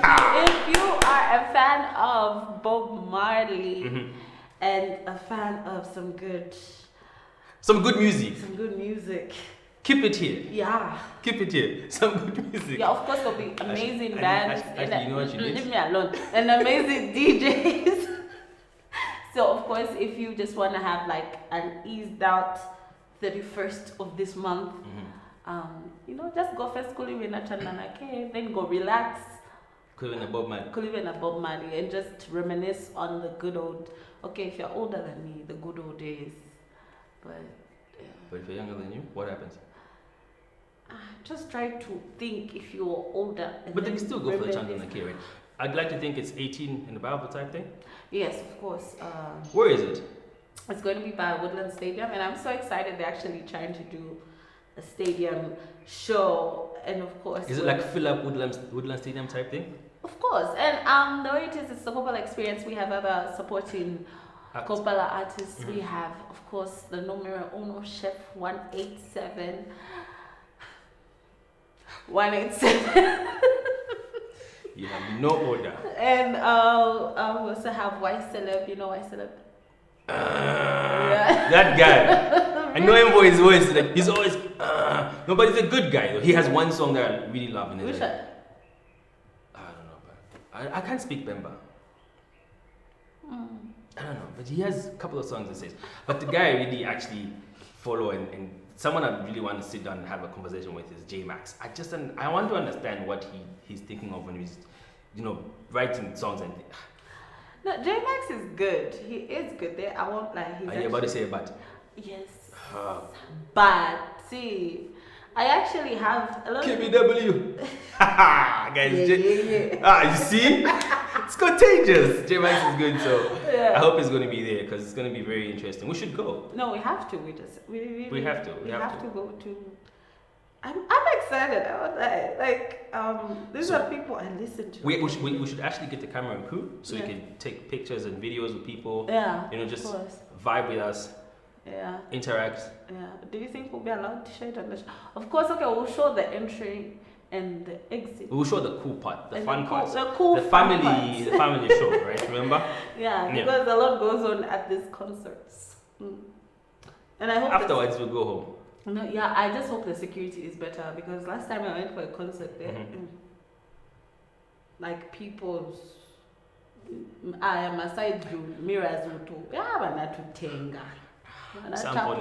Speaker 2: you are a fan of Bob Marley and a fan of some good music,
Speaker 1: keep it here.
Speaker 2: yeah.
Speaker 1: Keep it here. Some good music.
Speaker 2: Yeah, of course there'll be amazing
Speaker 1: Actually,
Speaker 2: bands.
Speaker 1: actually, you know what you need?
Speaker 2: Leave me alone. And amazing DJs. So of course, if you just want to have like an eased out 31st of this month, just go first Kulivina Chananake, then go relax.
Speaker 1: Kulivina Bob Marley.
Speaker 2: Kulivina Bob Marley, and just reminisce on the good old. Okay, if you're older than me, the good old days. But yeah.
Speaker 1: But if you're younger than you, what happens?
Speaker 2: Just try to think if you're older. And
Speaker 1: But they
Speaker 2: then
Speaker 1: can still go for the
Speaker 2: reminisce.
Speaker 1: Chandanake, right? I'd like to think it's 18 in the Bible type thing.
Speaker 2: Yes, of course.
Speaker 1: Where is it?
Speaker 2: It's going to be by Woodland Stadium, and I'm so excited they're actually trying to do a stadium show, and of course.
Speaker 1: Is it like fill up Woodland Stadium type thing?
Speaker 2: Of course, and the way it is, it's the Coppola experience. We have other supporting Coppola artists. We have, of course, the numero uno chef 187. 187.
Speaker 1: You have no order.
Speaker 2: And we also have White Celeb. You know White Celeb?
Speaker 1: That guy. I know him for his voice. Like he's always. No, but he's a good guy though. He has one song that I really love. And
Speaker 2: Which
Speaker 1: it's
Speaker 2: one?
Speaker 1: like, I don't know, but I can't speak Bemba. I don't know, but he has a couple of songs that says. But the guy I really actually follow and someone I really want to sit down and have a conversation with is J Max. I want to understand what he's thinking of when he's, writing songs and.
Speaker 2: No, J Max is good. He is good. There, I won't lie. He's
Speaker 1: Are you about to say but?
Speaker 2: Yes. But see, I actually have a lot of
Speaker 1: KBW. Guys,
Speaker 2: yeah.
Speaker 1: You see? It's contagious. J Max is good, so
Speaker 2: Yeah.
Speaker 1: I hope it's going to be there because it's going to be very interesting. We should go.
Speaker 2: No, we have to. We
Speaker 1: have to.
Speaker 2: We have to go to. I'm excited. I was like these are people I listen to.
Speaker 1: We should actually get the camera and crew so we can take pictures and videos with people.
Speaker 2: Yeah.
Speaker 1: Just
Speaker 2: of course.
Speaker 1: vibe with us.
Speaker 2: Yeah.
Speaker 1: Interact.
Speaker 2: Yeah. Do you think we'll be allowed to show it on the show? Of course. Okay, we'll show the entry and the exit.
Speaker 1: We'll show the cool part, the fun part,
Speaker 2: the cool
Speaker 1: the
Speaker 2: fun
Speaker 1: family,
Speaker 2: parts.
Speaker 1: the family show, right? Remember?
Speaker 2: Yeah, because a lot goes on at these concerts. And I hope
Speaker 1: afterwards we'll go home.
Speaker 2: No, yeah, I just hope the security is better because last time I went for a concert there, like people's Masai mirrors banatutenga.
Speaker 1: Sample,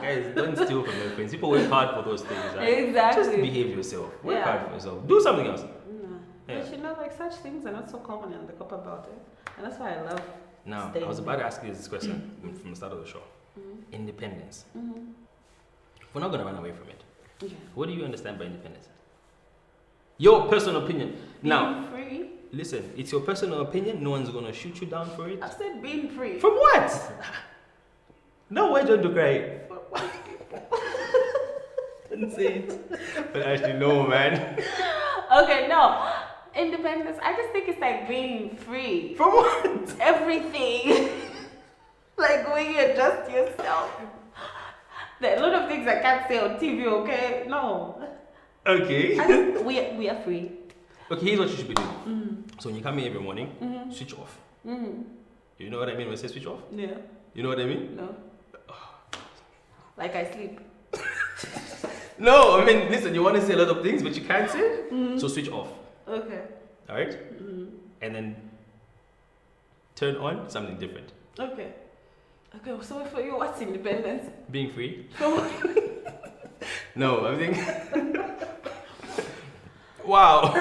Speaker 1: guys, don't steal from your friends. People work hard for those things, right?
Speaker 2: Exactly.
Speaker 1: Just behave yourself. Work hard for yourself. Do something else.
Speaker 2: But such things are not so common in the cup about it. And that's why I love
Speaker 1: Now, I was about to ask you this question from the start of the show. Independence. We're not going to run away from it.
Speaker 2: Okay.
Speaker 1: What do you understand by independence? Your personal opinion. Now,
Speaker 2: free.
Speaker 1: Listen, it's your personal opinion. No one's going to shoot you down for it.
Speaker 2: I said being free.
Speaker 1: From what? No, why don't you cry?
Speaker 2: For white people.
Speaker 1: Don't say it. But actually, no, man.
Speaker 2: Okay, no. Independence. I just think it's like being free.
Speaker 1: From what?
Speaker 2: Everything. Like going and just yourself. There are a lot of things I can't say on TV, okay? No.
Speaker 1: Okay.
Speaker 2: We are free.
Speaker 1: Okay, here's what you should be doing. So when you come in every morning, switch off. You know what I mean when I say switch off?
Speaker 2: Yeah.
Speaker 1: You know what I mean?
Speaker 2: No. Like I sleep.
Speaker 1: No, I mean, listen, you want to say a lot of things, but you can't say, so switch off.
Speaker 2: Okay.
Speaker 1: All right? And then turn on something different.
Speaker 2: Okay. Okay, so for you, what's independence?
Speaker 1: Being free? No, I think... Wow.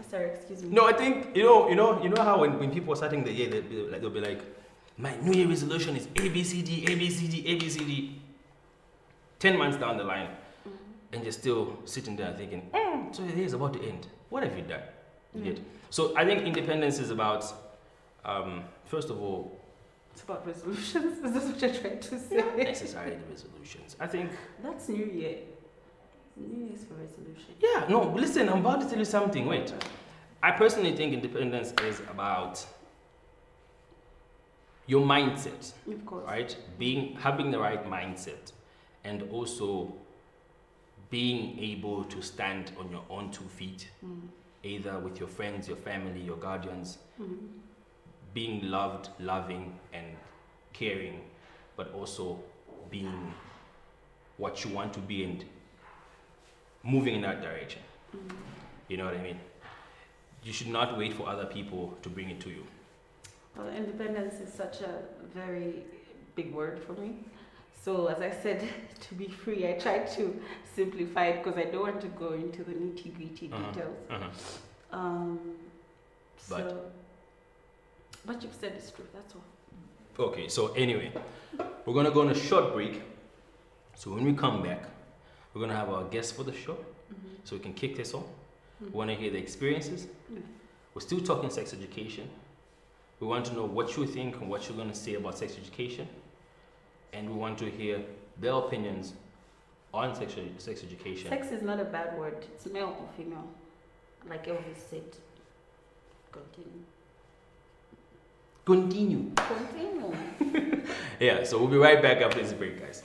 Speaker 2: Sorry, excuse me.
Speaker 1: No, I think, you know how when people are starting the year, they'll be like, my New Year resolution is ABCD, ABCD, ABCD. 10 months down the line, and you're still sitting there thinking, so the year is about to end. What have you done? You get? So I think independence is about, first of all,
Speaker 2: it's about resolutions. Is this what you're trying to say?
Speaker 1: not necessarily the resolutions. I think
Speaker 2: that's New Year. New Year's for resolution.
Speaker 1: Yeah, no, listen, I'm about to tell you something. Wait. I personally think independence is about your mindset.
Speaker 2: Of course.
Speaker 1: Right? Having the right mindset. And also being able to stand on your own 2 feet, either with your friends, your family, your guardians, being loved, loving, and caring, but also being what you want to be and moving in that direction. You know what I mean? You should not wait for other people to bring it to you.
Speaker 2: Well, independence is such a very big word for me. So as I said, to be free, I tried to simplify it because I don't want to go into the nitty-gritty details. But you've said it's true, that's all.
Speaker 1: Okay, so anyway, we're going to go on a short break. So when we come back, we're going to have our guest for the show, so we can kick this off. We want to hear the experiences. We're still talking sex education. We want to know what you think and what you're going to say about sex education. And we want to hear their opinions on sex education.
Speaker 2: Sex is not a bad word. It's male or female. Like Elvis said. Continue.
Speaker 1: Yeah, so we'll be right back after this break, guys.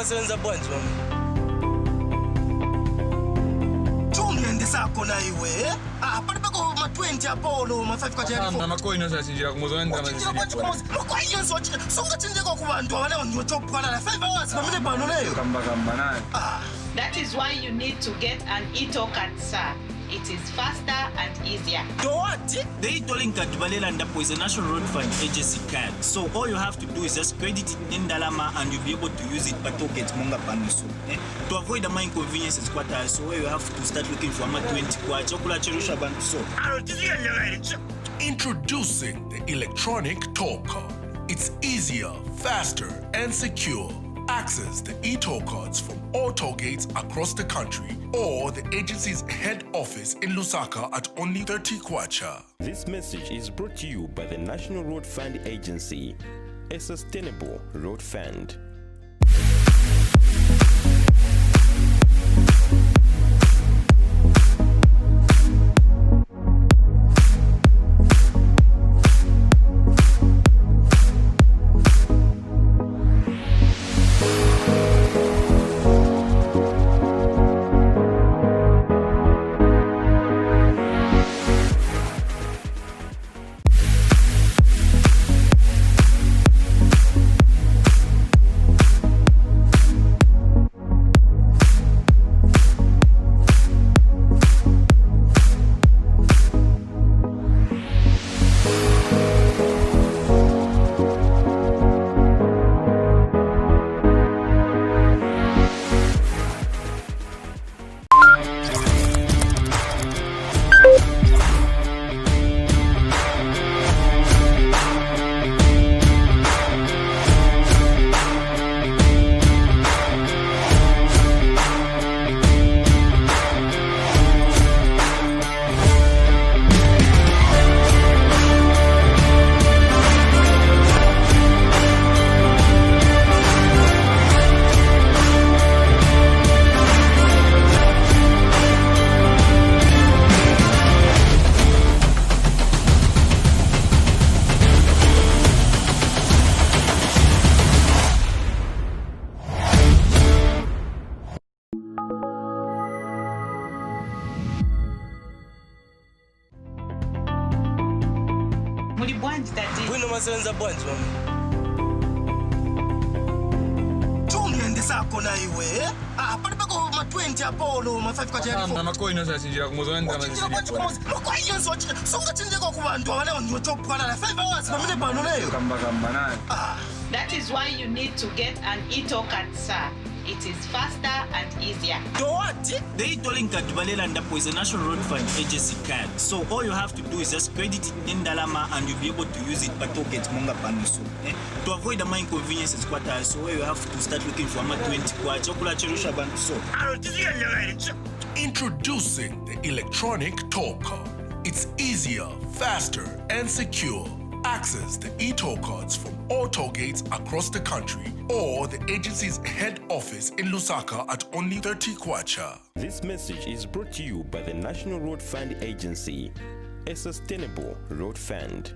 Speaker 4: Masenza bwanji Tumiendesa kona iwe pali pako ma 20 apolo ma 5 kwa jari
Speaker 5: mama ko ino sasinjira kumuzonda
Speaker 4: mazinjira songa chinjeko ku bantu abane onyochopwana la 5 hours pamene pano leyo
Speaker 5: kamba nani
Speaker 3: That is why you need to get an e-token, sir. It is faster and easier.
Speaker 6: What? The e-tolling card is a National Road Fund agency card. So all you have to do is just credit it in Dalama and you'll be able to use it per token monga paniso. To avoid the inconveniences so you have to start looking for ama 20 kwa chakula cherusha bantu so.
Speaker 7: Introducing the electronic toll card. It's easier, faster, and secure. Access the e-toll cards from all toll gates across the country or the agency's head office in Lusaka at only 30 kwacha.
Speaker 8: This message is brought to you by the National Road Fund Agency, a sustainable road fund.
Speaker 3: bwanji tati.
Speaker 4: Bwino masenza bwanji mama. Tumyendesa kona iwe. Palipako ma 20 apolo ma 5 kwa jari.
Speaker 5: Na makoi no sasinjira kumuzonda mazisiri.
Speaker 4: Makoi yonso wachira. Songa chinjeko kubantu abale ndio top kana 5 hours mamene pano leyo.
Speaker 5: Kamba nani.
Speaker 3: That is why you need to get an e-token, sir. It is faster and easier.
Speaker 6: What? The e-tolling card Balela is a National Road Fund agency card. So all you have to do is just credit it in Dalama and you'll be able to use it per token Monga Paniso. To avoid the inconveniences, so you have to start looking for ama 20 kwa chakula cherusha bantu so.
Speaker 7: Introducing the electronic toll card. It's easier, faster, and secure. Access the e-toll cards from all toll gates across the country or the agency's head office in Lusaka at only 30 kwacha.
Speaker 8: This message is brought to you by the National Road Fund Agency, a sustainable road fund.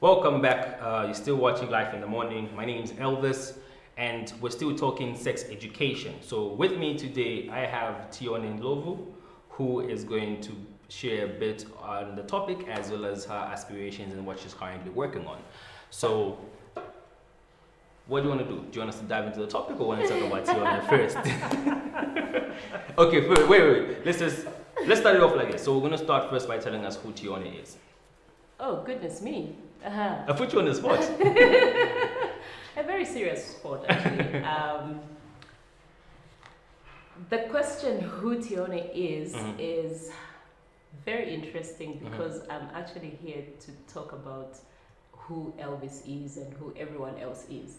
Speaker 1: Welcome back. You're still watching Life in the Morning. My name is Elvis, and we're still talking sex education. So with me today, I have Tione Ndlovu, who is going to share a bit on the topic as well as her aspirations and what she's currently working on. So, what do you want to do? Do you want us to dive into the topic or want to talk about Tione first? Okay, wait. Let's start it off like this. So we're going to start first by telling us who Tione is.
Speaker 9: Oh, goodness me.
Speaker 1: I put you on the spot.
Speaker 9: A very serious sport, actually. The question who Tione is very interesting because I'm actually here to talk about who Elvis is and who everyone else is.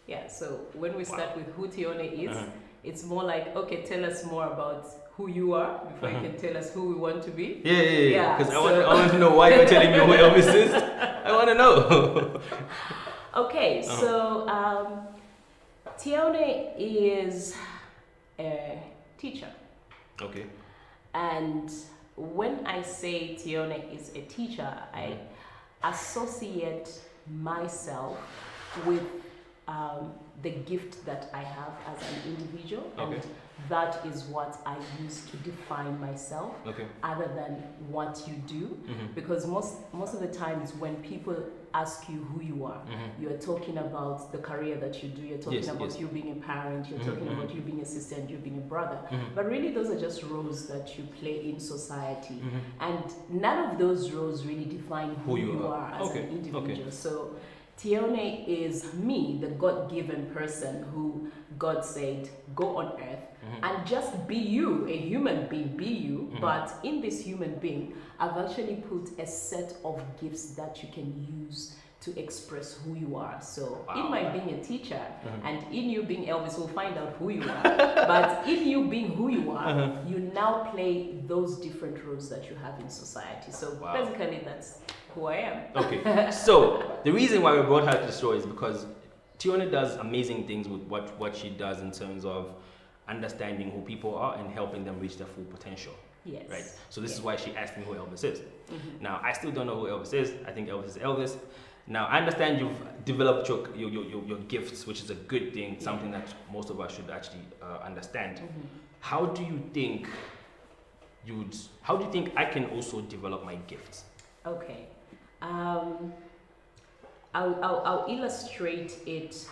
Speaker 9: Yeah, so when we start with who Tione is, it's more like, okay, tell us more about who you are before you can tell us who we want to be.
Speaker 1: Yeah. Because I want to know why you're telling me who Elvis is. I want to know.
Speaker 9: Okay, so Tione is a teacher.
Speaker 1: Okay.
Speaker 9: And when I say Tione is a teacher, I associate myself with the gift that I have as an individual, and that is what I use to define myself, other than what you do, because most of the times when people ask you who you are, you're talking about the career that you do, you're talking about you being a parent, you're talking about you being a sister and you being a brother, but really those are just roles that you play in society, and none of those roles really define who you are as an individual. So Tione is me, the God-given person who God said, go on earth and just be you, a human being, be you. But in this human being, I've actually put a set of gifts that you can use to express who you are. So in my being a teacher and in you being Elvis, we'll find out who you are. But in you being who you are, you now play those different roles that you have in society. So basically that's who I am.
Speaker 1: Okay, so the reason why we brought her to the show is because Tione does amazing things with what she does in terms of understanding who people are and helping them reach their full potential.
Speaker 9: Yes.
Speaker 1: Right. So this is why she asked me who Elvis is. Now I still don't know who Elvis is. I think Elvis is Elvis. Now I understand you've developed your gifts, which is a good thing, something that most of us should actually understand. How do you think I can also develop my gifts?
Speaker 9: Okay. I'll illustrate it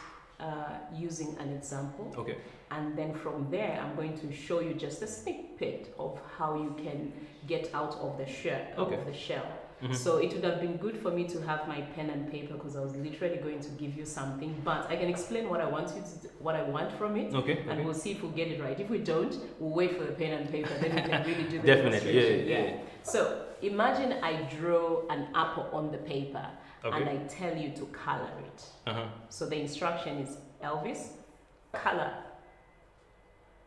Speaker 9: using an example.
Speaker 1: Okay.
Speaker 9: And then from there, I'm going to show you just a snippet of how you can get out of the shell.
Speaker 1: Mm-hmm.
Speaker 9: So it would have been good for me to have my pen and paper because I was literally going to give you something, but I can explain what I want you to do, what I want from it, and we'll see if we'll get it right. If we don't, we'll wait for the pen and paper, then we can really do the
Speaker 1: definitely. Yeah.
Speaker 9: So imagine I draw an apple on the paper, and I tell you to color it. So the instruction is, Elvis, color.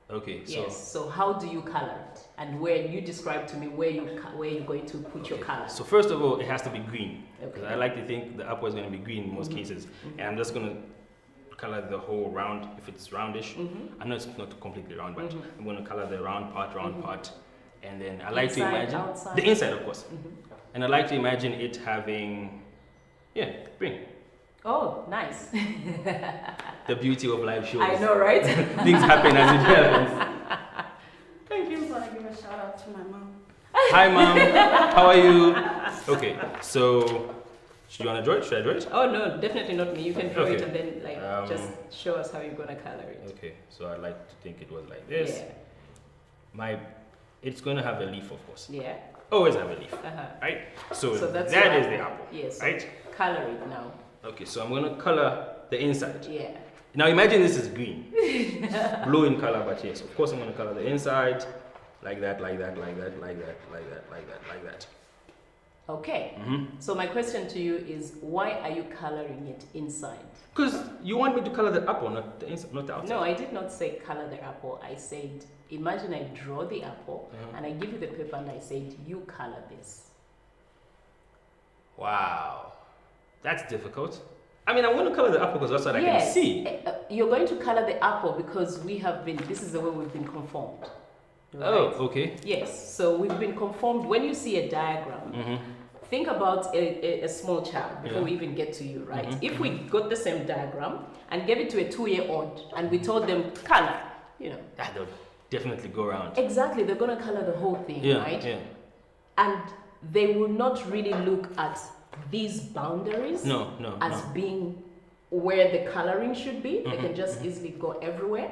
Speaker 1: Okay.
Speaker 9: So how do you color it? And where you describe to me where you're going to put your color.
Speaker 1: So first of all, it has to be green.
Speaker 9: Okay.
Speaker 1: I like to think the apple is going to be green in most cases. And I'm just going to color the whole round, if it's roundish. I know it's not completely round, but I'm going to color the round part. And then I like to imagine
Speaker 9: outside.
Speaker 1: the inside, of course. And I like to imagine it having, green.
Speaker 9: Oh, nice.
Speaker 1: The beauty of live shows.
Speaker 9: I know, right?
Speaker 1: Things happen as it happens.
Speaker 2: Thank you. I want to give a shout out to my mom.
Speaker 1: Hi, Mom. How are you? Okay, so should you want to draw it? Should I draw it?
Speaker 9: Oh, no, definitely not me. You can draw it and then just show us how you're going to color it.
Speaker 1: Okay, so I like to think it was like this. Yeah. It's going to have a leaf, of course.
Speaker 9: Yeah.
Speaker 1: Always have a leaf. Right? So that is the apple.
Speaker 9: Yes.
Speaker 1: Right?
Speaker 9: Color it now.
Speaker 1: Okay, so I'm going to color the inside.
Speaker 9: Yeah.
Speaker 1: Now imagine this is green. Blue in color, but yes, of course I'm going to color the inside like that.
Speaker 9: Okay. So my question to you is, why are you coloring it inside?
Speaker 1: Because you want me to color the apple, not the inside, not the outside.
Speaker 9: No, I did not say color the apple. I said, imagine I draw the apple and I give you the paper and I said, you color this.
Speaker 1: Wow. That's difficult. I mean, I'm going to color the apple because that's what I can see.
Speaker 9: You're going to color the apple because this is the way we've been conformed. Right?
Speaker 1: Oh, okay.
Speaker 9: Yes, so we've been conformed. When you see a diagram, think about a small child before we even get to you, right? If we got the same diagram and gave it to a 2-year-old and we told them, color,
Speaker 1: they'll definitely go around.
Speaker 9: Exactly, they're going to color the whole thing, right?
Speaker 1: Yeah.
Speaker 9: And they will not really look at these boundaries as being where the coloring should be. They can just easily go everywhere.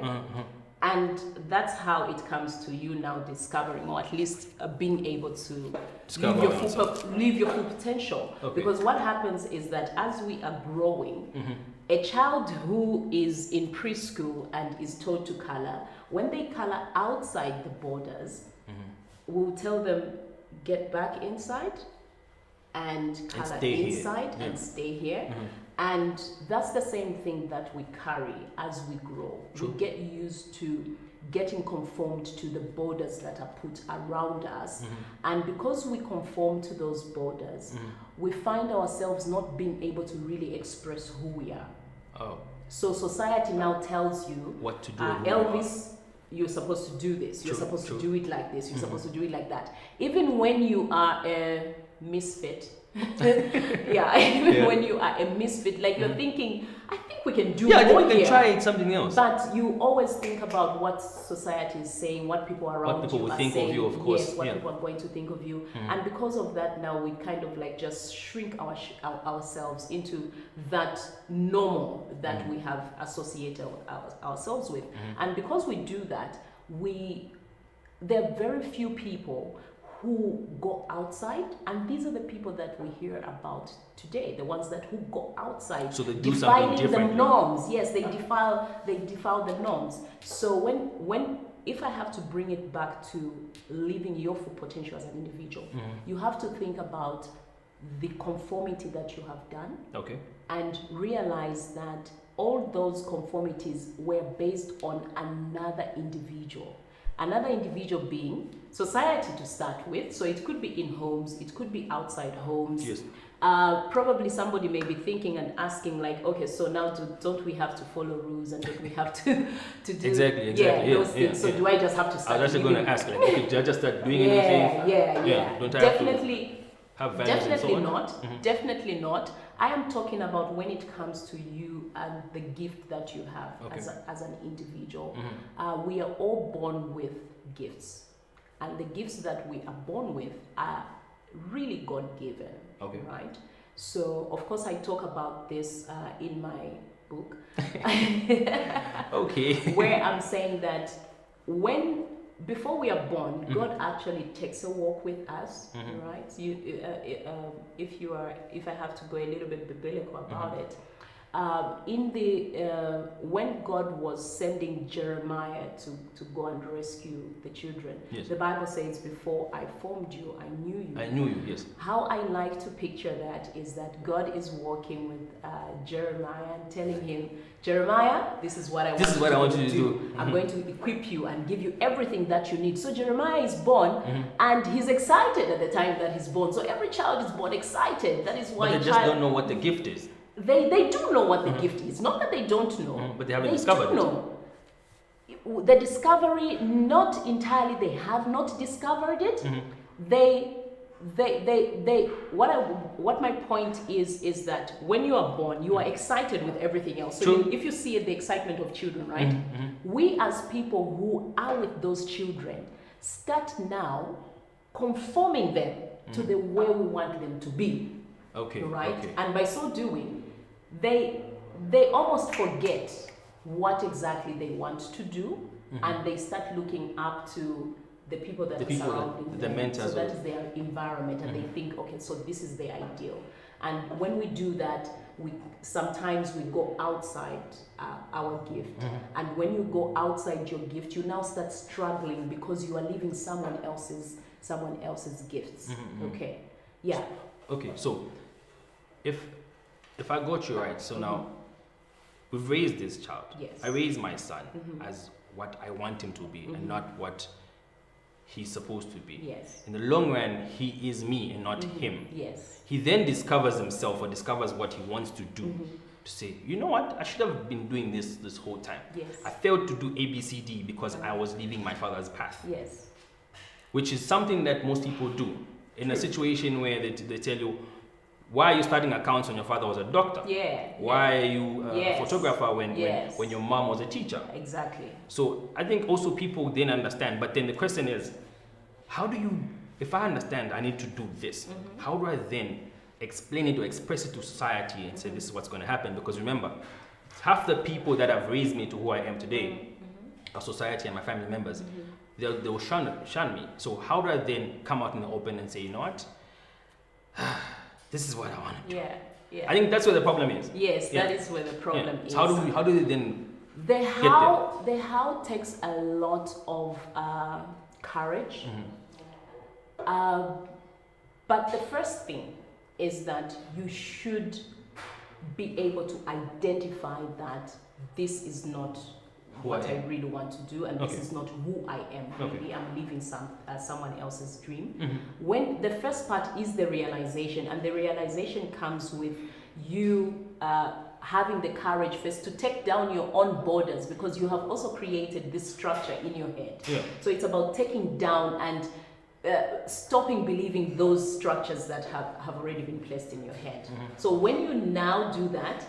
Speaker 9: And that's how it comes to you now discovering, or at least being able to live your full potential. Because what happens is that as we are growing, a child who is in preschool and is taught to color, when they color outside the borders, we'll tell them, get back inside and color inside and stay here. And that's the same thing that we carry as we grow. We get used to getting conformed to the borders that are put around us. And because we conform to those borders, we find ourselves not being able to really express who we are. So society now tells you,
Speaker 1: what to do.
Speaker 9: Elvis, you're supposed to do this. You're supposed to do it like this. You're supposed to do it like that. Even when you are a misfit, when you are a misfit, like you're thinking, I think we can do more
Speaker 1: I think we
Speaker 9: here.
Speaker 1: can try something else.
Speaker 9: But you always think about what society is saying, what people around
Speaker 1: you
Speaker 9: are
Speaker 1: think
Speaker 9: saying.
Speaker 1: of you, of course.
Speaker 9: Yes, what people are going to think of you. And because of that, now we kind of like just shrink ourselves into that normal that we have associated ourselves with. And because we do that, there are very few people who go outside, and these are the people that we hear about today, the ones who go outside,
Speaker 1: so they do
Speaker 9: defining
Speaker 1: something differently.
Speaker 9: the norms. Yes, they defile the norms. So if I have to bring it back to living your full potential as an individual, you have to think about the conformity that you have done, and realize that all those conformities were based on another individual. Another individual being society to start with. So it could be in homes, it could be outside homes.
Speaker 1: Yes.
Speaker 9: Probably somebody may be thinking and asking like, okay, so now don't we have to follow rules and don't we have to do
Speaker 1: exactly
Speaker 9: those things? So do I just have to start?
Speaker 1: I was actually going to ask, like, okay, do I just start doing anything? Don't I
Speaker 9: definitely
Speaker 1: have values and so on?
Speaker 9: Not. Definitely not. I am talking about when it comes to you and the gift that you have as an individual. We are all born with gifts, and the gifts that we are born with are really God-given, right? So, of course, I talk about this in my book.
Speaker 1: Okay.
Speaker 9: Where I'm saying that before we are born, God actually takes a walk with us, right? If I have to go a little bit biblical about it, when God was sending Jeremiah to go and rescue the children,
Speaker 1: yes.
Speaker 9: the Bible says, "Before I formed you, I knew you."
Speaker 1: I knew you, yes.
Speaker 9: How I like to picture that is that God is walking with Jeremiah and telling him, "Jeremiah, this is what I want you to do. I'm going to equip you and give you everything that you need." So Jeremiah is born, and he's excited at the time that he's born. So every child is born excited. That is why
Speaker 1: but they just don't know what the gift is.
Speaker 9: They do know what the gift is. Not that they don't know.
Speaker 1: But they haven't discovered it.
Speaker 9: Know. The discovery, not entirely, they have not discovered it. What my point is that when you are born, you are excited with everything else. So if you see the excitement of children, right? We as people who are with those children start now conforming them to the way we want them to be.
Speaker 1: Okay.
Speaker 9: Right?
Speaker 1: Okay.
Speaker 9: And by so doing, they almost forget what exactly they want to do, and they start looking up to the people that are surrounding them.
Speaker 1: mentors.
Speaker 9: So that is their environment, and they think, okay, so this is the ideal. And when we do that, sometimes we go outside our gift. And when you go outside your gift, you now start struggling because you are living someone else's gifts. Okay. Yeah.
Speaker 1: Okay. So if I got you right, so now we've raised this child.
Speaker 9: Yes.
Speaker 1: I raised my son as what I want him to be and not what he's supposed to be.
Speaker 9: Yes.
Speaker 1: In the long run, he is me and not him.
Speaker 9: Yes.
Speaker 1: He then discovers himself or discovers what he wants to do. To say, you know what, I should have been doing this whole time.
Speaker 9: Yes.
Speaker 1: I failed to do ABCD because I was leaving my father's path.
Speaker 9: Yes.
Speaker 1: Which is something that most people do. In a situation where they tell you, why are you studying accounts when your father was a doctor?
Speaker 9: Yeah.
Speaker 1: Why are you a photographer when your mom was a teacher?
Speaker 9: Exactly.
Speaker 1: So I think also people didn't understand. But then the question is, how do you, if I understand I need to do this, how do I then explain it or express it to society and say this is what's going to happen? Because remember, half the people that have raised me to who I am today, our society and my family members, they'll shun me. So how do I then come out in the open and say, you know what? This is what I want to do.
Speaker 9: Yeah.
Speaker 1: I think that's where the problem is.
Speaker 9: Yes, that is where the problem is.
Speaker 1: So how do they then
Speaker 9: the how takes a lot of courage. But the first thing is that you should be able to identify that this is not what I really want to do, and this is not who I am really. I'm living someone else's dream. When the first part is the realization, and the realization comes with you having the courage first to take down your own borders, because you have also created this structure in your head. So it's about taking down and stopping believing those structures that have already been placed in your head. So when you now do that,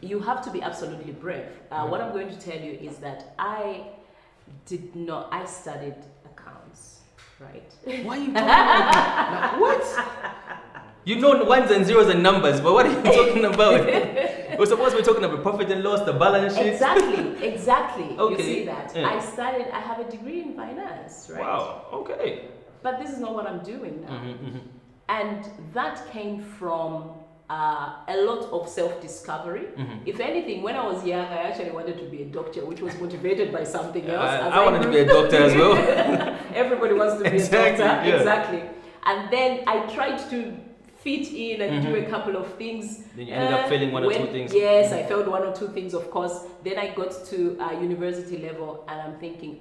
Speaker 9: you have to be absolutely brave. What I'm going to tell you is that I studied accounts, right?
Speaker 1: Why are you talking about what? You know ones and zeros and numbers, but what are you talking about? We're supposed to be talking about profit and loss, the balance sheet.
Speaker 9: Exactly.
Speaker 1: Okay.
Speaker 9: You see that? Yeah. I have a degree in finance, right?
Speaker 1: Wow, okay.
Speaker 9: But this is not what I'm doing now. And that came from a lot of self-discovery. If anything, when I was young, I actually wanted to be a doctor, which was motivated by something else.
Speaker 1: I wanted to be a doctor as well.
Speaker 9: Everybody wants to be a doctor.
Speaker 1: Yeah.
Speaker 9: Exactly. And then I tried to fit in and do a couple of things.
Speaker 1: Then you ended up failing one or two things.
Speaker 9: Yes, I failed one or two things, of course. Then I got to university level, and I'm thinking,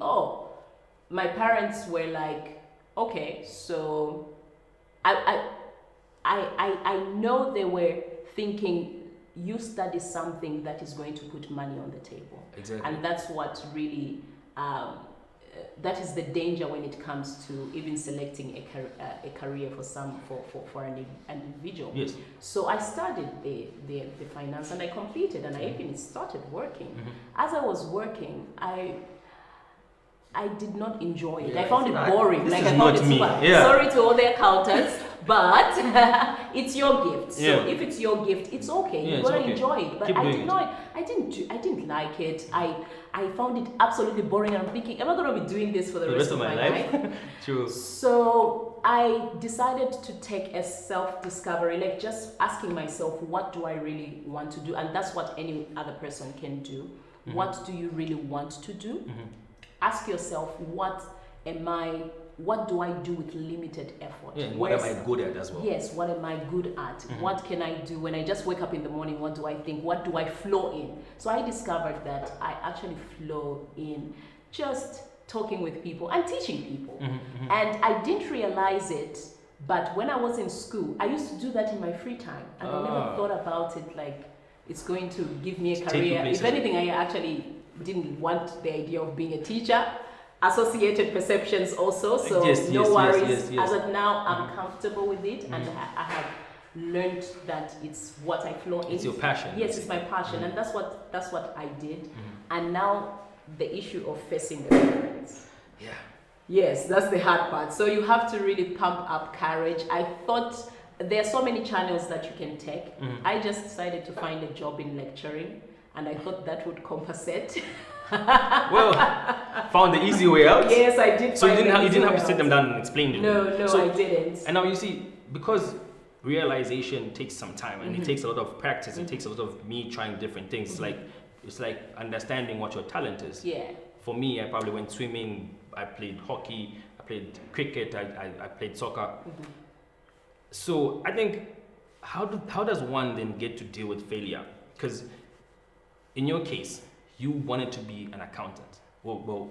Speaker 9: my parents were like, okay, so I know they were thinking, you study something that is going to put money on the table.
Speaker 1: Exactly.
Speaker 9: And that's what really, that is the danger when it comes to even selecting a career for an individual.
Speaker 1: Yes.
Speaker 9: So I studied the finance, and I completed, and I even started working. As I was working, I did not enjoy it. I found it boring.
Speaker 1: This
Speaker 9: like
Speaker 1: is
Speaker 9: I found
Speaker 1: not
Speaker 9: it
Speaker 1: me.
Speaker 9: super.
Speaker 1: Yeah.
Speaker 9: Sorry to all the accountants, but it's your gift. So
Speaker 1: Yeah.
Speaker 9: if it's your gift, it's okay.
Speaker 1: Yeah,
Speaker 9: You
Speaker 1: it's
Speaker 9: gotta
Speaker 1: okay.
Speaker 9: enjoy it. But
Speaker 1: Keep
Speaker 9: I
Speaker 1: doing
Speaker 9: did
Speaker 1: it.
Speaker 9: not. I didn't like it. I found it absolutely boring. And I'm thinking, am I gonna be doing this for the rest of my life?
Speaker 1: True.
Speaker 9: So I decided to take a self-discovery, like just asking myself, what do I really want to do? And that's what any other person can do.
Speaker 1: Mm-hmm.
Speaker 9: What do you really want to do?
Speaker 1: Mm-hmm.
Speaker 9: Ask yourself, what do I do with limited effort?
Speaker 1: Yeah, and what am I good at as well?
Speaker 9: Yes, what am I good at?
Speaker 1: Mm-hmm.
Speaker 9: What can I do when I just wake up in the morning? What do I think? What do I flow in? So I discovered that I actually flow in just talking with people and teaching people.
Speaker 1: Mm-hmm.
Speaker 9: And I didn't realize it, but when I was in school, I used to do that in my free time. And I never thought about it like it's going to give me a
Speaker 1: Take you
Speaker 9: career.
Speaker 1: places.
Speaker 9: If anything, I actually didn't want the idea of being a teacher. Associated perceptions also, so
Speaker 1: Yes,
Speaker 9: no
Speaker 1: yes,
Speaker 9: worries.
Speaker 1: yes, yes.
Speaker 9: As of now, I'm comfortable with it, and I have learned that it's what I flow in.
Speaker 1: It's your passion.
Speaker 9: Yes, it's my passion, and that's what I did. And now the issue of facing the parents.
Speaker 1: Yeah.
Speaker 9: Yes, that's the hard part. So you have to really pump up courage. I thought there are so many channels that you can take. I just decided to find a job in lecturing, and I thought that would compensate.
Speaker 1: Well, found the easy way out.
Speaker 9: Yes, I did.
Speaker 1: So you
Speaker 9: find
Speaker 1: didn't
Speaker 9: the
Speaker 1: have to
Speaker 9: easy
Speaker 1: sit them
Speaker 9: way out.
Speaker 1: down and explain to
Speaker 9: No,
Speaker 1: them.
Speaker 9: no,
Speaker 1: So,
Speaker 9: I didn't.
Speaker 1: And now you see, because realization takes some time and it takes a lot of practice. It takes a lot of me trying different things. It's like understanding what your talent is.
Speaker 9: Yeah.
Speaker 1: For me, I probably went swimming. I played hockey. I played cricket. I played soccer. So I think, how does one then get to deal with failure? Because in your case, you wanted to be an accountant. Well,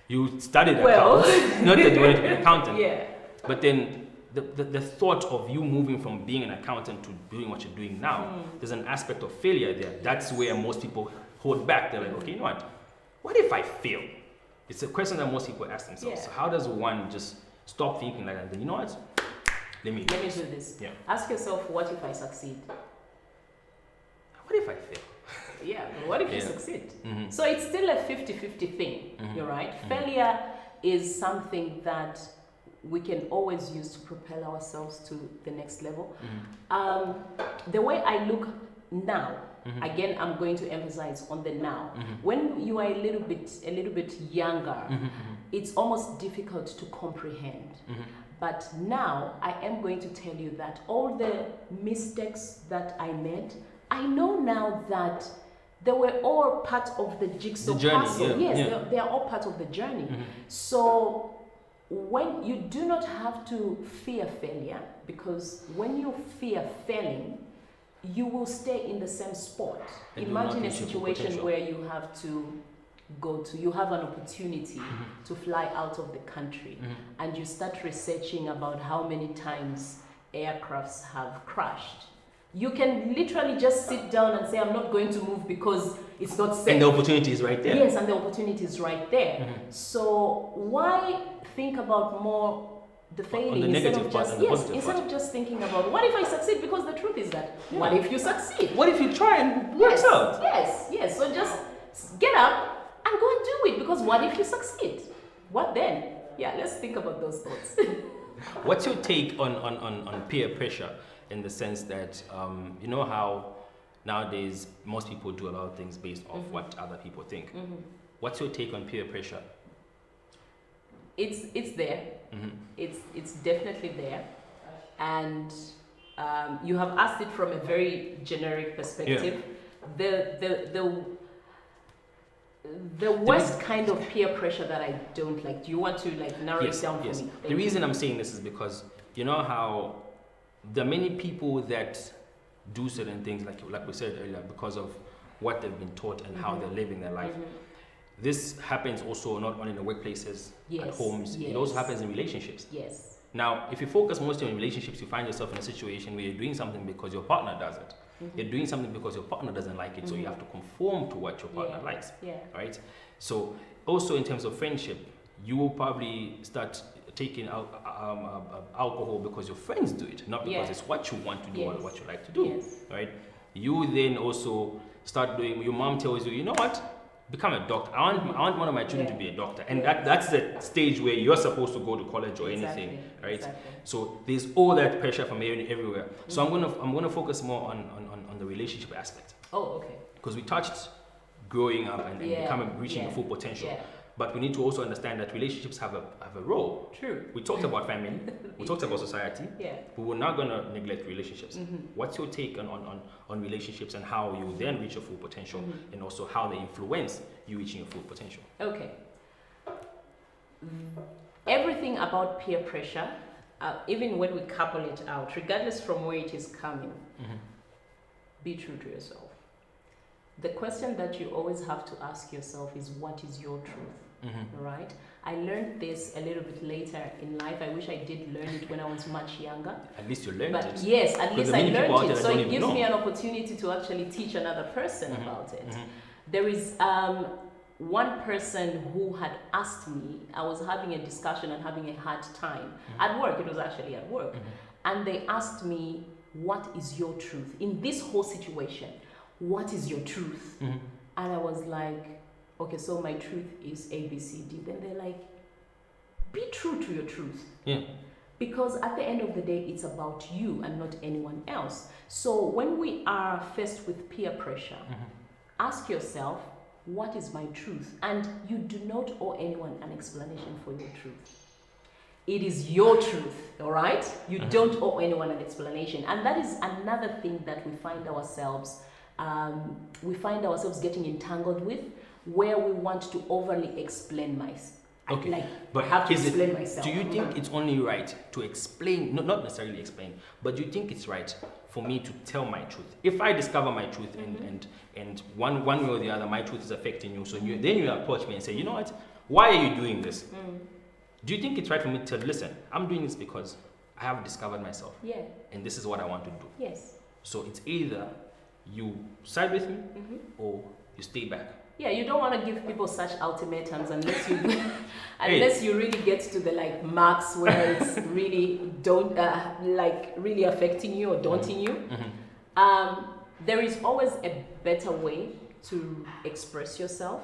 Speaker 1: you studied accounting. Not that you wanted to be an accountant.
Speaker 9: Yeah.
Speaker 1: But then the thought of you moving from being an accountant to doing what you're doing now, there's an aspect of failure there. That's where most people hold back. They're like, okay, you know what if I fail? It's a question that most people ask themselves.
Speaker 9: Yeah.
Speaker 1: So how does one just stop thinking like that? And then, you know what? Let me
Speaker 9: do this.
Speaker 1: Yeah.
Speaker 9: Ask yourself, what if I succeed?
Speaker 1: What if I fail?
Speaker 9: Yeah, but what if you succeed? So it's still a 50-50 thing, you're right? Failure is something that we can always use to propel ourselves to the next level. The way I look now, again, I'm going to emphasize on the now. When you are a little bit younger, it's almost difficult to comprehend. But now I am going to tell you that all the mistakes that I made, I know now that they were all part of the jigsaw puzzle. Yes, they are all part of the journey. So when you do not have to fear failure, because when you fear failing, you will stay in the same spot.
Speaker 1: And
Speaker 9: imagine a situation where you have you have an opportunity to fly out of the country, and you start researching about how many times aircrafts have crashed. You can literally just sit down and say, I'm not going to move because it's not safe.
Speaker 1: And the opportunity is right there.
Speaker 9: Yes, and the opportunity is right there. So why think about more the failing instead of just thinking about what if I succeed? Because the truth is that what if you succeed?
Speaker 1: What if you try and works out?
Speaker 9: Yes. So just get up and go and do it, because what if you succeed? What then? Yeah, let's think about those thoughts.
Speaker 1: What's your take on peer pressure, in the sense that you know how nowadays most people do a lot of things based off what other people think? What's your take on peer pressure?
Speaker 9: It's there. It's definitely there, and you have asked it from a very generic perspective. The worst kind of peer pressure that I don't like. Do you want to narrow it down for me?
Speaker 1: The reason I'm saying this is because you know how there are many people that do certain things, like we said earlier, because of what they've been taught and how they're living their life. This happens also not only in the workplaces, at homes. It also happens in relationships.
Speaker 9: Yes.
Speaker 1: Now, if you focus mostly on relationships, you find yourself in a situation where you're doing something because your partner does it. You're doing something because your partner doesn't like it, so you have to conform to what your partner likes. Right? So, also in terms of friendship, you will probably start taking alcohol because your friends do it, not because it's what you want to do or what you like to do. Right? You then also start doing. Your mom tells you, you know what? become a doctor. I want one of my children to be a doctor, and that's the stage where you're supposed to go to college or anything, right? Exactly. So there's all that pressure from everywhere. So I'm gonna focus more on the relationship aspect.
Speaker 9: Oh, okay.
Speaker 1: Because we touched growing up and reaching your full potential. Yeah. But we need to also understand that relationships have a role.
Speaker 9: True.
Speaker 1: We talked about family, we talked about society, but we're not going to neglect relationships. What's your take on relationships and how you then reach your full potential, and also how they influence you reaching your full potential?
Speaker 9: Okay. Everything about peer pressure, even when we couple it out, regardless from where it is coming, be true to yourself. The question that you always have to ask yourself is, what is your truth? Right? I learned this a little bit later in life. I wish I did learn it when I was much younger.
Speaker 1: At least you learned it.
Speaker 9: Yes, at least I learned it. So it gives me an opportunity to actually teach another person about it. There is one person who had asked me, I was having a discussion and having a hard time at work. It was actually at work. And they asked me, what is your truth? In this whole situation, what is your truth? And I was like, okay, so my truth is A, B, C, D. Then they're like, be true to your truth. Yeah. Because at the end of the day, it's about you and not anyone else. So when we are faced with peer pressure, ask yourself, what is my truth? And you do not owe anyone an explanation for your truth. It is your truth, all right? You don't owe anyone an explanation. And that is another thing that we find ourselves getting entangled with, where we want to overly explain myself.
Speaker 1: Okay,
Speaker 9: but have to explain myself.
Speaker 1: Do you think it's only right to explain, not necessarily explain, but do you think it's right for me to tell my truth? If I discover my truth and one way or the other, my truth is affecting you, so then you approach me and say, you know what, why are you doing this? Do you think it's right for me to listen? I'm doing this because I have discovered myself. Yeah. And this is what I want to do. Yes. So it's either you side with me or you stay back.
Speaker 9: Yeah, you don't want to give people such ultimatums unless you really get to the marks where it's really really affecting you or daunting you. There is always a better way to express yourself.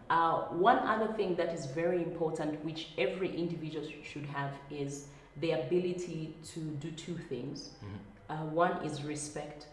Speaker 9: One other thing that is very important, which every individual should have, is the ability to do two things. One is respect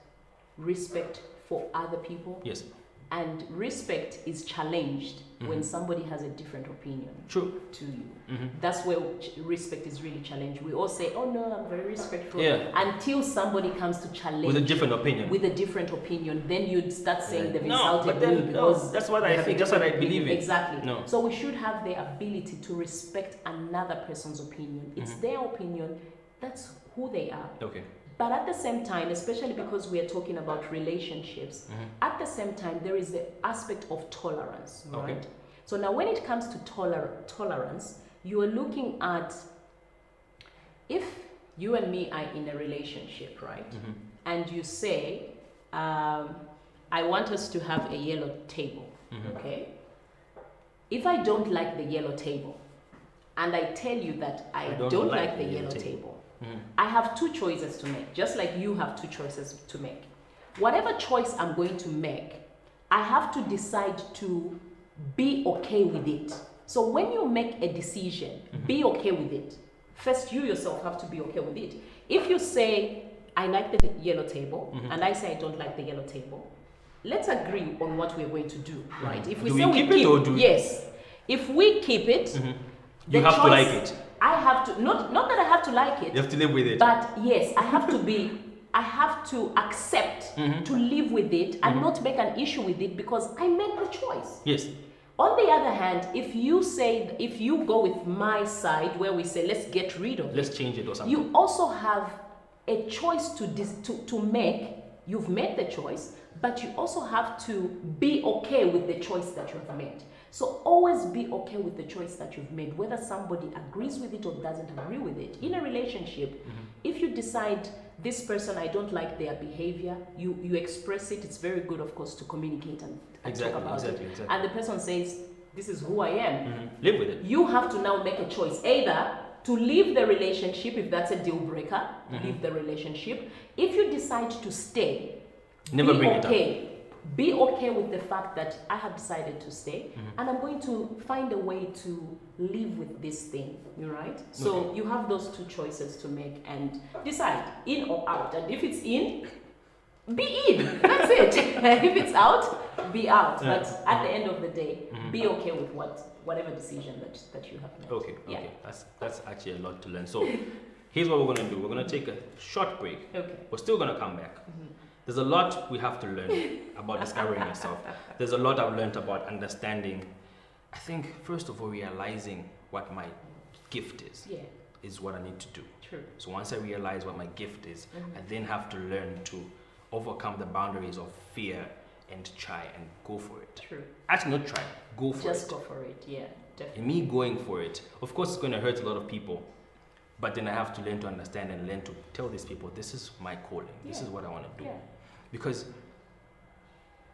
Speaker 9: for other people. Yes. And respect is challenged when somebody has a different opinion to you. That's where respect is really challenged. We all say, oh no, I'm very respectful. Yeah. Until somebody comes to challenge
Speaker 1: with a different opinion.
Speaker 9: Then you'd start saying they've insulted me because
Speaker 1: that's what I think. That's what I believe in.
Speaker 9: Exactly. No. So we should have the ability to respect another person's opinion. It's their opinion. That's who they are. Okay. But at the same time, especially because we are talking about relationships, at the same time, there is the aspect of tolerance, right? Okay. So now when it comes to tolerance, you are looking at, if you and me are in a relationship, right? And you say, I want us to have a yellow table, okay? If I don't like the yellow table, and I tell you that I don't like the yellow table, I have two choices to make, just like you have two choices to make. Whatever choice I'm going to make, I have to decide to be okay with it. So when you make a decision, be okay with it. First, you yourself have to be okay with it. If you say, I like the yellow table, and I say I don't like the yellow table, let's agree on what we're going to do, right? If we
Speaker 1: do
Speaker 9: say
Speaker 1: we keep it or do
Speaker 9: yes. If we keep it,
Speaker 1: you have to like it.
Speaker 9: I have to, not that I have to like it.
Speaker 1: You have to live with it.
Speaker 9: But yes, I have to accept to live with it and not make an issue with it because I made the choice. Yes. On the other hand, if you go with my side where we say, let's get rid of it.
Speaker 1: Let's change it or something.
Speaker 9: You also have a choice to make. You've made the choice, but you also have to be okay with the choice that you have made. So always be okay with the choice that you've made, whether somebody agrees with it or doesn't agree with it. In a relationship, if you decide this person, I don't like their behavior, you express it. It's very good, of course, to communicate and talk about it. Exactly. And the person says, this is who I am.
Speaker 1: Live with it.
Speaker 9: You have to now make a choice, either to leave the relationship, if that's a deal breaker, leave the relationship. If you decide to stay,
Speaker 1: never bring it up.
Speaker 9: Be okay with the fact that I have decided to stay, and I'm going to find a way to live with this thing, right? So you have those two choices to make and decide, in or out. And if it's in, be in. That's it. If it's out, be out. But at the end of the day, be okay with whatever decision that you have made.
Speaker 1: Okay. That's actually a lot to learn. So here's what we're gonna do. We're gonna take a short break.
Speaker 9: Okay.
Speaker 1: We're still gonna come back. There's a lot we have to learn about discovering yourself. There's a lot I've learned about understanding. I think first of all, realizing what my gift is what I need to do.
Speaker 9: True.
Speaker 1: So once I realize what my gift is, I then have to learn to overcome the boundaries of fear and try and go for it.
Speaker 9: True.
Speaker 1: Actually, not try, go for it.
Speaker 9: Just go for it, yeah, definitely.
Speaker 1: And me going for it, of course, it's going to hurt a lot of people, but then I have to learn to understand and learn to tell these people, this is my calling. This is what I want to do.
Speaker 9: Yeah.
Speaker 1: Because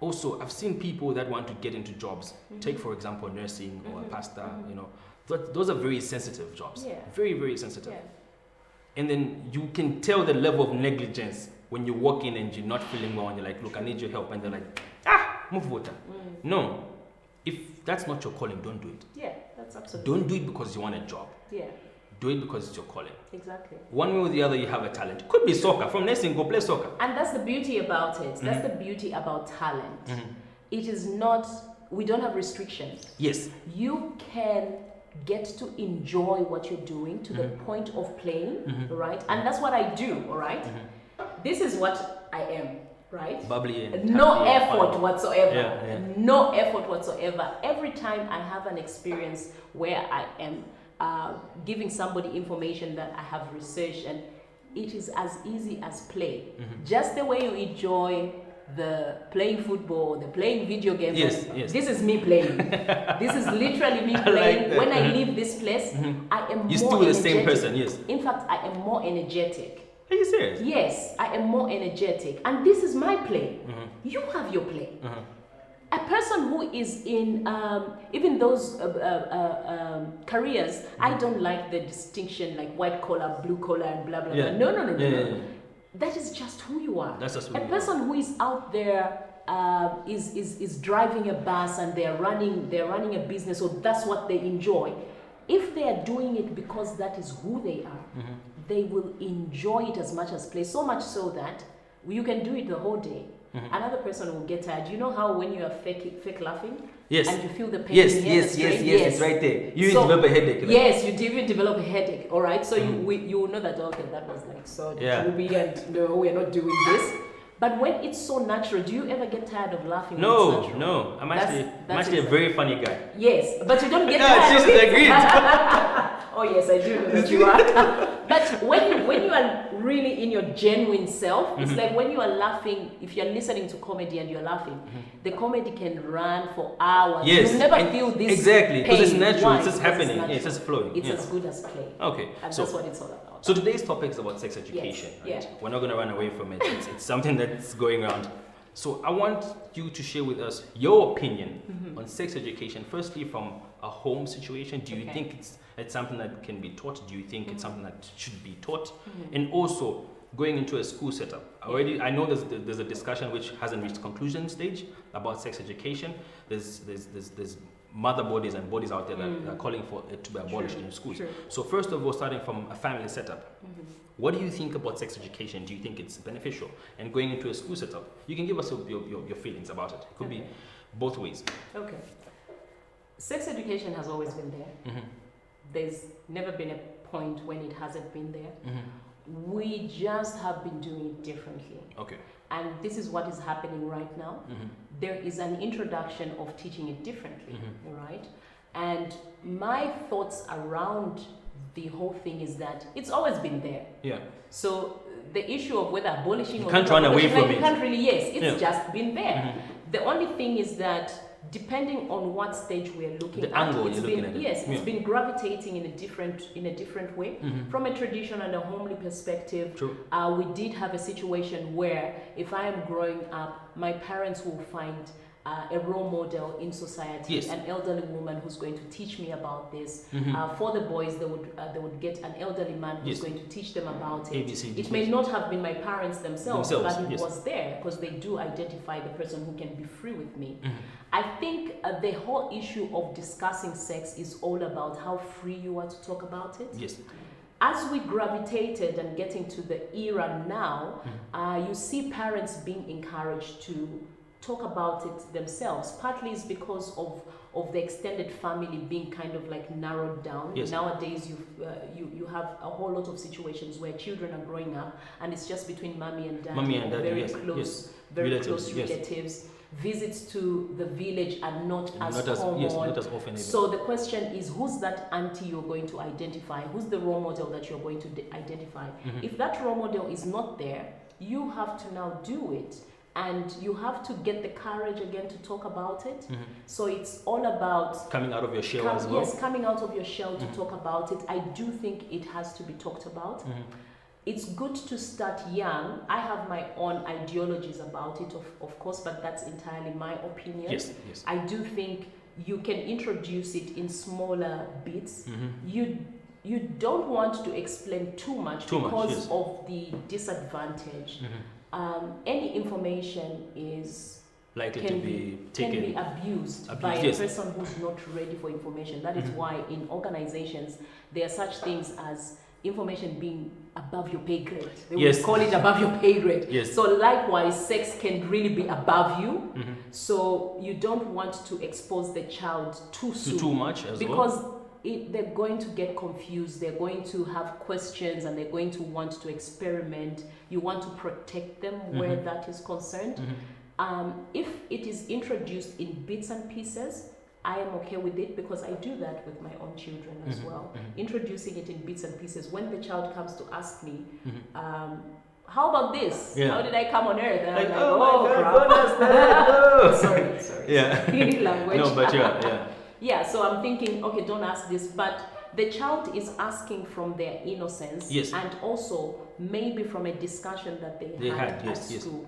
Speaker 1: also, I've seen people that want to get into jobs. Take, for example, nursing or a pastor, you know. Those are very sensitive jobs.
Speaker 9: Yeah.
Speaker 1: Very, very sensitive.
Speaker 9: Yeah.
Speaker 1: And then you can tell the level of negligence when you walk in and you're not feeling well and you're like, look, I need your help. And they're like, move water. No. If that's not your calling, don't do it.
Speaker 9: Yeah, that's absolutely.
Speaker 1: Don't do it because you want a job.
Speaker 9: Yeah.
Speaker 1: Do it because it's your calling.
Speaker 9: Exactly.
Speaker 1: One way or the other, you have a talent. Could be soccer. From nursing, go play soccer.
Speaker 9: And that's the beauty about it. That's the beauty about talent. It is not, we don't have restrictions.
Speaker 1: Yes.
Speaker 9: You can get to enjoy what you're doing to the point of playing, right? And that's what I do, all right? This is what I am, right?
Speaker 1: Bubbly and
Speaker 9: no
Speaker 1: happy and
Speaker 9: effort
Speaker 1: fun.
Speaker 9: whatsoever.
Speaker 1: Yeah.
Speaker 9: No effort whatsoever. Every time I have an experience where I am giving somebody information that I have researched, and it is as easy as play. Just the way you enjoy the playing football, the playing video games.
Speaker 1: Yes.
Speaker 9: This is me playing. This is literally me playing.
Speaker 1: Like
Speaker 9: when I leave this place, I am
Speaker 1: You're
Speaker 9: more
Speaker 1: still the
Speaker 9: energetic.
Speaker 1: same person, yes.
Speaker 9: In fact, I am more energetic.
Speaker 1: Are you serious?
Speaker 9: Yes, I am more energetic. And this is my play. You have your play. A person who is in even those careers, I don't like the distinction like white collar, blue collar, and blah blah blah. No. That is just who you are.
Speaker 1: That's just who
Speaker 9: a
Speaker 1: you
Speaker 9: person who is out there is driving a bus and they're running a business, or that's what they enjoy. If they are doing it because that is who they are, they will enjoy it as much as play. So much so that you can do it the whole day. Another person will get tired. You know how when you are fake laughing, and you feel the pain in your head,
Speaker 1: yes, it's right there. You develop a headache. Like.
Speaker 9: Yes, you even develop a headache. All right, so you will know that, okay, that was like so droopy, and no, we're not doing this. But when it's so natural, do you ever get tired of laughing?
Speaker 1: No. I'm actually a very funny guy.
Speaker 9: Yes, but you don't get tired.
Speaker 1: She's agreed.
Speaker 9: Oh yes, I do know that you are. But when you are really in your genuine self, it's like when you are laughing. If you're listening to comedy and you're laughing, the comedy can run for hours.
Speaker 1: Yes,
Speaker 9: you never feel this
Speaker 1: exactly because it's
Speaker 9: pain.
Speaker 1: natural.
Speaker 9: Why?
Speaker 1: It's just
Speaker 9: Because
Speaker 1: happening. It's just flowing.
Speaker 9: It's as good as play.
Speaker 1: Okay,
Speaker 9: And
Speaker 1: so
Speaker 9: that's what it's all about.
Speaker 1: So today's topic is about sex education.
Speaker 9: Yes.
Speaker 1: Right? We're not going to run away from it. It's something that's going around. So I want you to share with us your opinion on sex education. Firstly, from a home situation, do you think it's something that can be taught? Do you think it's something that should be taught? And also going into a school setup. I know there's a discussion which hasn't reached conclusion stage about sex education. There's mother bodies and bodies out there that are calling for it to be abolished in schools.
Speaker 9: True.
Speaker 1: So first of all, starting from a family setup, what do you think about sex education? Do you think it's beneficial? And going into a school setup, you can give us your feelings about it. It could be both ways.
Speaker 9: Okay. Sex education has always been there. There's never been a point when it hasn't been there. We just have been doing it differently.
Speaker 1: Okay.
Speaker 9: And this is what is happening right now. There is an introduction of teaching it differently, right? And my thoughts around the whole thing is that it's always been there.
Speaker 1: Yeah.
Speaker 9: So the issue of whether abolishing
Speaker 1: you
Speaker 9: or
Speaker 1: can't run away from it.
Speaker 9: You can't really, it's just been there. The only thing is that depending on what stage we are looking
Speaker 1: the
Speaker 9: at,
Speaker 1: angle
Speaker 9: it's
Speaker 1: you're
Speaker 9: been,
Speaker 1: looking at
Speaker 9: yes,
Speaker 1: it.
Speaker 9: it's been gravitating in a different way. From a traditional and a homely perspective.
Speaker 1: True.
Speaker 9: We did have a situation where if I am growing up, my parents will find a role model in society,
Speaker 1: Yes.
Speaker 9: an elderly woman who's going to teach me about this.
Speaker 1: Mm-hmm.
Speaker 9: For the boys, they would get an elderly man who's
Speaker 1: Yes.
Speaker 9: going to teach them about it.
Speaker 1: ABC,
Speaker 9: It may not have been my parents themselves, but it
Speaker 1: yes.
Speaker 9: was there because they do identify the person who can be free with me.
Speaker 1: Mm-hmm.
Speaker 9: I think the whole issue of discussing sex is all about how free you are to talk about it.
Speaker 1: Yes.
Speaker 9: As we gravitated and getting to the era now, you see parents being encouraged to talk about it themselves. Partly is because of the extended family being kind of like narrowed down.
Speaker 1: Yes.
Speaker 9: Nowadays, you have a whole lot of situations where children are growing up and it's just between mommy and daddy, very
Speaker 1: yes,
Speaker 9: close,
Speaker 1: yes.
Speaker 9: very
Speaker 1: Relatives,
Speaker 9: close
Speaker 1: yes.
Speaker 9: relatives. Visits to the village are not as common.
Speaker 1: Yes, not as often.
Speaker 9: So the question is, who's that auntie you're going to identify? Who's the role model that you're going to identify? If that role model is not there, you have to now do it. And you have to get the courage again to talk about it. So it's all about
Speaker 1: coming out of your shell as well.
Speaker 9: Yes, coming out of your shell to talk about it. I do think it has to be talked about. It's good to start young. I have my own ideologies about it, of course, but that's entirely my opinion.
Speaker 1: Yes, yes.
Speaker 9: I do think you can introduce it in smaller bits. You don't want to explain too much because of the disadvantage. Any information is
Speaker 1: can be
Speaker 9: abused by a person who's not ready for information. That is why in organizations there are such things as information being above your pay grade. They would call it above your pay grade.
Speaker 1: Yes.
Speaker 9: So likewise, sex can really be above you. So you don't want to expose the child too soon.
Speaker 1: Too much as
Speaker 9: because
Speaker 1: well.
Speaker 9: They're going to get confused. They're going to have questions and they're going to want to experiment. You want to protect them where that is concerned. If it is introduced in bits and pieces, I am okay with it because I do that with my own children as well. Introducing it in bits and pieces. When the child comes to ask me, how about this?
Speaker 1: Yeah.
Speaker 9: How did I come on earth? And
Speaker 1: Like,
Speaker 9: I'm like,
Speaker 1: oh my
Speaker 9: crap.
Speaker 1: goodness,
Speaker 9: sorry.
Speaker 1: Yeah.
Speaker 9: Language.
Speaker 1: No, but yeah.
Speaker 9: Yeah, so I'm thinking, okay, don't ask this, but the child is asking from their innocence and also maybe from a discussion that they had at school.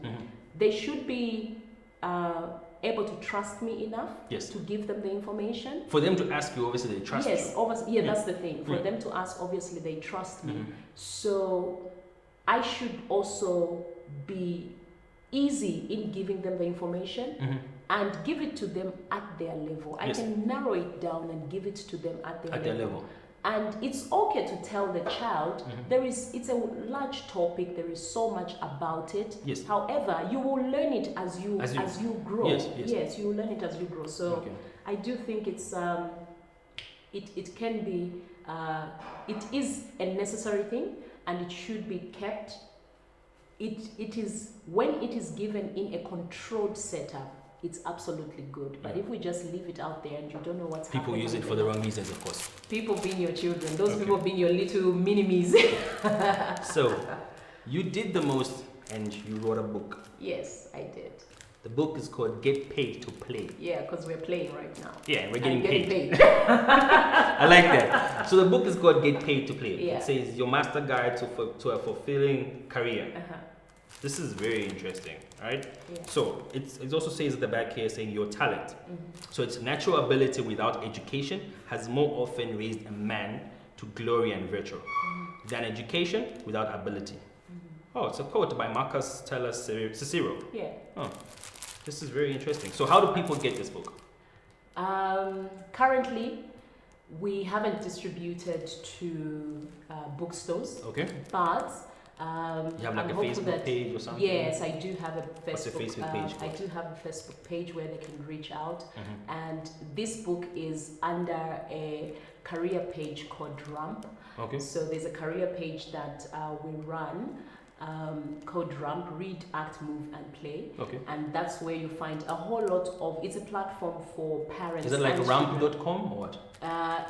Speaker 9: They should be able to trust me enough to give them the information.
Speaker 1: For them to ask you, obviously they trust you.
Speaker 9: Yes, obviously, that's the thing. For them to ask, obviously they trust me. So I should also be easy in giving them the information and give it to them at their level. I can narrow it down and give it to them at their level. And it's okay to tell the child it's a large topic, there is so much about it.
Speaker 1: Yes.
Speaker 9: However, you will learn it as you grow. Yes, you will learn it as you grow. So I do think it's it can be it is a necessary thing and it should be kept. It is when it is given in a controlled setup, it's absolutely good. But if we just leave it out there and you don't know what's happening.
Speaker 1: People use it for the wrong reasons, of course.
Speaker 9: People being your children, those people being your little mini-me's.
Speaker 1: So, you did the most and you wrote a book.
Speaker 9: Yes, I did.
Speaker 1: The book is called Get Paid to Play.
Speaker 9: Yeah, because we're playing right now.
Speaker 1: Yeah, we're getting paid.
Speaker 9: I
Speaker 1: like that. So the book is called Get Paid to Play.
Speaker 9: Yeah.
Speaker 1: It says your master guide to a fulfilling career. This is very interesting, right?
Speaker 9: Yeah.
Speaker 1: So it also says at the back here saying your talent. So it's natural ability without education has more often raised a man to glory and virtue than education without ability. Oh, it's a quote by Marcus Tullius Cicero.
Speaker 9: Yeah.
Speaker 1: Oh, this is very interesting. So how do people get this book?
Speaker 9: Currently, we haven't distributed to bookstores.
Speaker 1: Okay.
Speaker 9: But
Speaker 1: you have like a Facebook page or something?
Speaker 9: Yes, I do have a Facebook,
Speaker 1: What's the Facebook page?
Speaker 9: I do have a Facebook page where they can reach out. And this book is under a career page called RAMP.
Speaker 1: Okay.
Speaker 9: So there's a career page that we run called RAMP, Read, Act, Move and Play.
Speaker 1: Okay.
Speaker 9: And that's where you find a whole lot of, it's a platform for parents.
Speaker 1: Is it like ramp.com or what?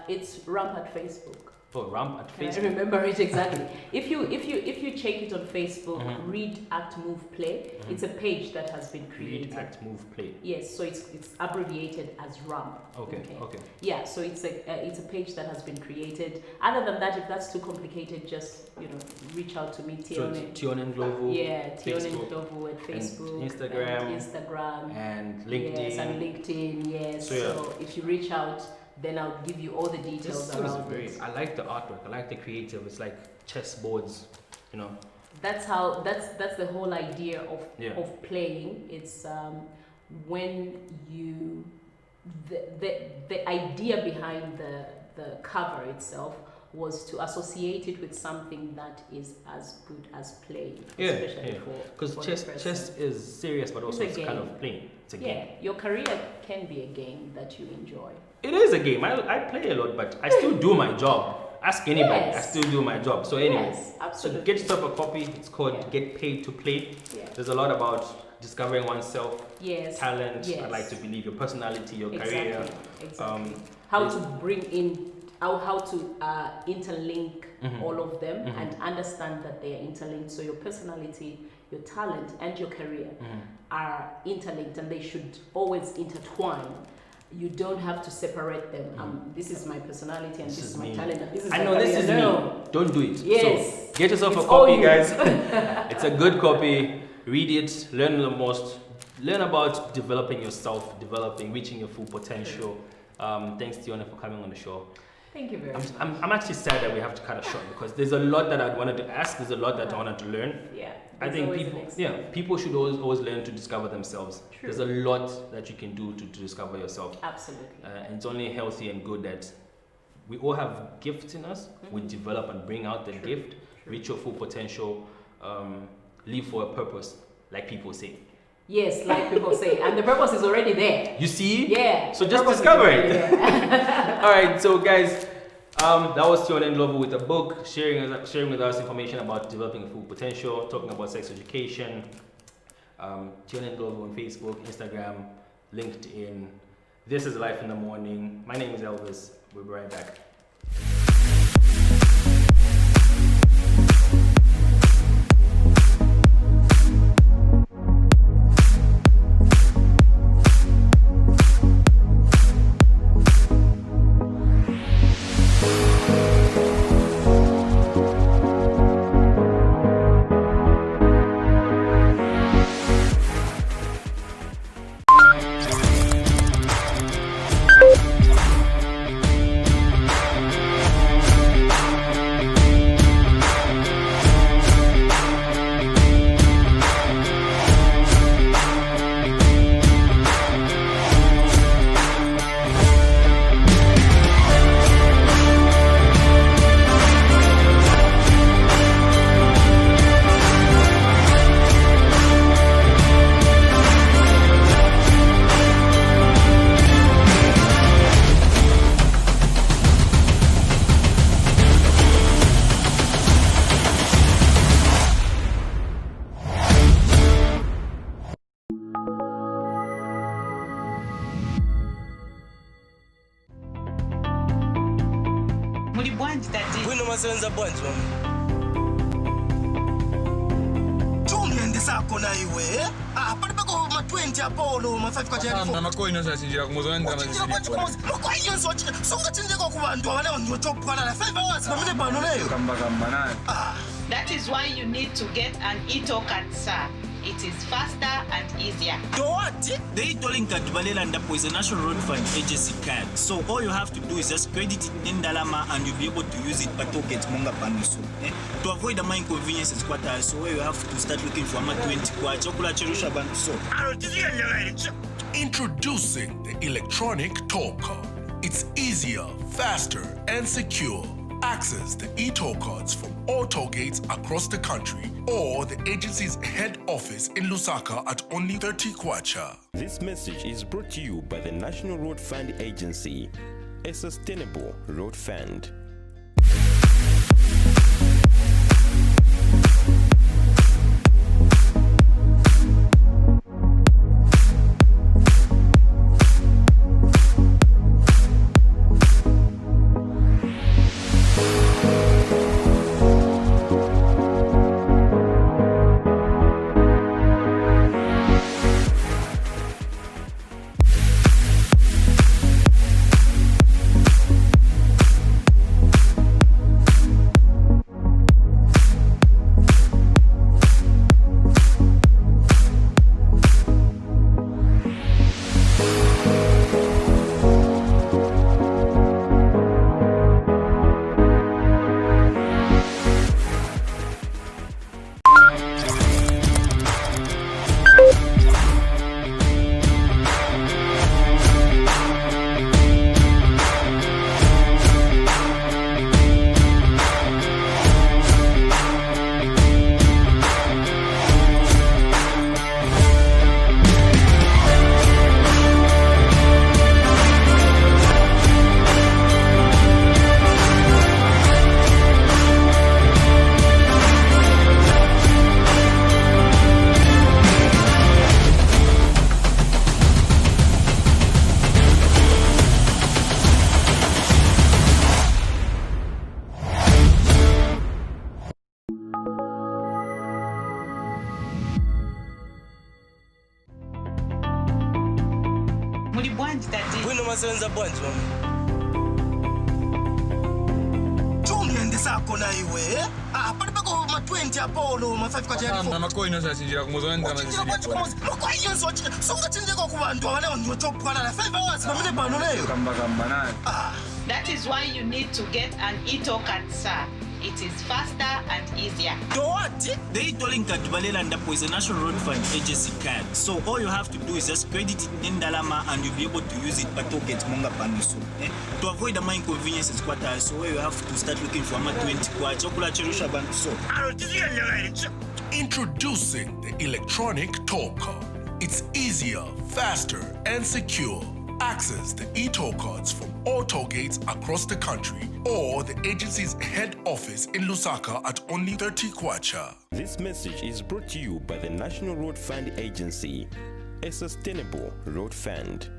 Speaker 9: It's RAMP at Facebook.
Speaker 1: Oh, ramp at
Speaker 9: I
Speaker 1: Facebook.
Speaker 9: remember it exactly. If you check it on Facebook, Read, Act, Move, Play, it's a page that has been created.
Speaker 1: Read, Act, Move, Play.
Speaker 9: Yes, so it's abbreviated as RAMP.
Speaker 1: Okay.
Speaker 9: Yeah, so it's a page that has been created. Other than that, if that's too complicated, just reach out to me, Tione.
Speaker 1: Tione Ndlovu.
Speaker 9: Yeah, Tione Ndlovu at Facebook,
Speaker 1: Instagram, and LinkedIn.
Speaker 9: Yes, and LinkedIn. Yes. So if you reach out, then I'll give you all the details around it.
Speaker 1: I like the artwork. I like the creative. It's like chessboards,
Speaker 9: That's the whole idea of playing. It's when you the idea behind the cover itself was to associate it with something that is as good as playing. Especially
Speaker 1: because chess is serious, but also it's kind of playing. It's a game.
Speaker 9: Your career can be a game that you enjoy.
Speaker 1: It is a game. I play a lot, but I still do my job. Ask anybody. I still do my job. So anyway, so get yourself a copy. It's called Get Paid to Play. There's a lot about discovering oneself, talent. I like to believe your personality, your career.
Speaker 9: Exactly. How to bring in, how to interlink all of them and understand that they are interlinked. So your personality, your talent, and your career are interlinked, and they should always intertwine. You don't have to separate them. This is my personality, and this is my talent, and this is my career.
Speaker 1: This is me. Don't do it.
Speaker 9: Yes.
Speaker 1: So get yourself a copy, guys. It's a good copy. Read it. Learn the most. Learn about developing yourself, reaching your full potential. Thanks, Tione, for coming on the show.
Speaker 9: Thank you very much.
Speaker 1: I'm actually sad that we have to cut it short because there's a lot that I wanted to ask. There's a lot that I wanted to learn.
Speaker 9: Yeah.
Speaker 1: I think people should always learn to discover themselves.
Speaker 9: True.
Speaker 1: There's a lot that you can do to discover yourself.
Speaker 9: Absolutely.
Speaker 1: And it's only healthy and good that we all have gifts in us. We develop and bring out the gift, reach your full potential, live for a purpose, like people say.
Speaker 9: Yes, like people say, and the purpose is already there.
Speaker 1: You see?
Speaker 9: Yeah.
Speaker 1: So just discover it. All right, so guys, that was Tione Ndlovu with a book, sharing with us information about developing a full potential, talking about sex education. Tione Ndlovu on Facebook, Instagram, LinkedIn. This is Life in the Morning. My name is Elvis. We'll be right back.
Speaker 4: Masenza bwanji Tumiendesa kona iwe pali pako ma 20 apolo ma 5 kwa jari
Speaker 5: makoino sasinjira kumuzo nenda mazisipona
Speaker 4: makoino songa tindeko kubantu abane ndio chopwana na 5 hours pamene pano leyo
Speaker 5: kamba naye.
Speaker 3: That is why you need to get an e-talk at SAR. It is faster and easier.
Speaker 6: What? The e-tolling card is a National Road Fund agency card. So all you have to do is just credit it in Dalama and you'll be able to use it per token monga paniso. To avoid the inconveniences quarter, so you have to start looking for ama 20 kwa chokula cherusha bantu so.
Speaker 7: Introducing the electronic toll card. It's easier, faster, and secure. Access the e-toll cards from all toll gates across the country or the agency's head office in Lusaka at only 30 kwacha.
Speaker 8: This message is brought to you by the National Road Fund Agency, a sustainable road fund.
Speaker 4: masebenza bwanje mama. Sakho na iwe pali pako ma 20 apolo ma 5 kwacha
Speaker 5: Mama makoino sachinjira kumuzonda mazisipona.
Speaker 4: Makoino sochinjira kubantu abane ndio chopana na 5 hours pamene pano leyo.
Speaker 5: Kamba nani.
Speaker 3: That is why you need to get an e-talk at SAR. It is faster and easier.
Speaker 6: What? The e-tolling card Balela Ndapo is a National Road Fund Agency card. So all you have to do is just credit it in Ndalama and you'll be able to use it per token Monga Paniso. To avoid the inconveniences, so where you have to start looking for ama 20 kwa chokula cherusha bantu so.
Speaker 7: Introducing the electronic toll card. It's easier, faster, and secure. Access the e-toll cards from all toll gates across the country or the agency's head office in Lusaka at only 30 kwacha.
Speaker 8: This message is brought to you by the National Road Fund Agency, a sustainable road fund.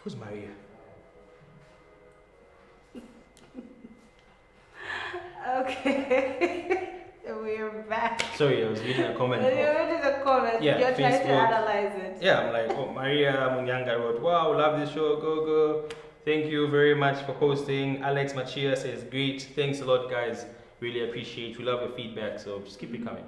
Speaker 1: Who's Maria?
Speaker 2: Okay. We're back.
Speaker 1: Sorry, I was reading a comment.
Speaker 2: You're reading a comment.
Speaker 1: Yeah,
Speaker 2: You're trying to
Speaker 1: Facebook.
Speaker 2: analyze it.
Speaker 1: Yeah, I'm like, oh, Maria Munyanga wrote, wow, love this show, go. Thank you very much for posting. Alex Machia says, great. Thanks a lot, guys. Really appreciate. We love your feedback, so just keep it coming.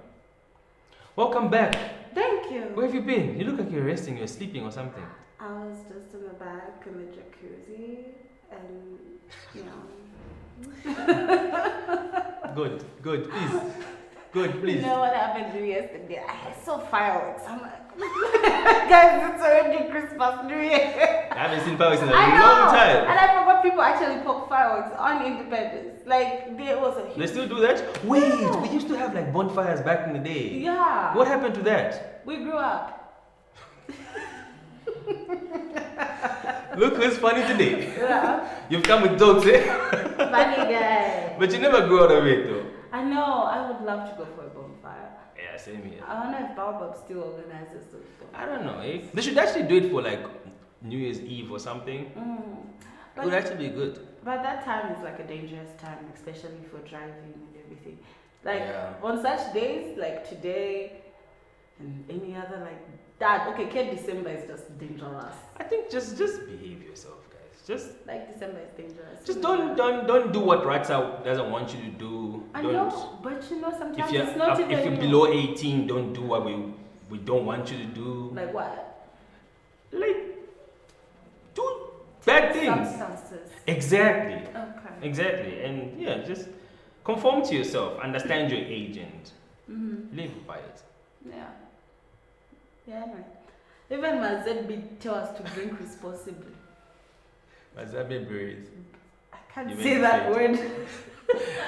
Speaker 1: Welcome back.
Speaker 2: Thank you.
Speaker 1: Where have you been? You look like you're resting, you're sleeping or something.
Speaker 2: I was just in the back in the jacuzzi and, you know.
Speaker 1: Good, please. Good, please.
Speaker 2: You know what happened to me yesterday? I saw fireworks. I'm like, guys, it's already Christmas, New Year.
Speaker 1: I haven't seen fireworks in a
Speaker 2: I know.
Speaker 1: long time.
Speaker 2: And I forgot people actually poke fireworks on Independence. Like, there was a huge...
Speaker 1: They still do that? Wait, we used to have like bonfires back in the day.
Speaker 2: Yeah.
Speaker 1: What happened to that?
Speaker 2: We grew up.
Speaker 1: Look who's funny today.
Speaker 2: Yeah.
Speaker 1: You've come with jokes, eh?
Speaker 2: Funny guy.
Speaker 1: But you never grew out of it though.
Speaker 2: I know. I would love to go for a bonfire.
Speaker 1: Yeah, same here.
Speaker 2: I don't know if Baobab still organizes those bonfires.
Speaker 1: I don't know. They should actually do it for like New Year's Eve or something. It would actually be good.
Speaker 2: But that time is like a dangerous time, especially for driving and everything. Like on such days, like today and any other like that. Okay, December is just dangerous.
Speaker 1: I think just behave yourself, guys. Just
Speaker 2: like December is dangerous.
Speaker 1: Just don't do what Ratsa doesn't want you to do.
Speaker 2: I know, but you know sometimes
Speaker 1: if
Speaker 2: it's not even.
Speaker 1: If you're below 18, don't do what we don't want you to do.
Speaker 2: Like what?
Speaker 1: Like do bad things.
Speaker 2: Substances.
Speaker 1: Exactly.
Speaker 2: Okay.
Speaker 1: Exactly, and yeah, just conform to yourself. Understand your age and live by it.
Speaker 2: Yeah. Yeah, man. Even my ZB tells us to drink responsibly.
Speaker 1: Mazabe berries.
Speaker 2: I can't say that word.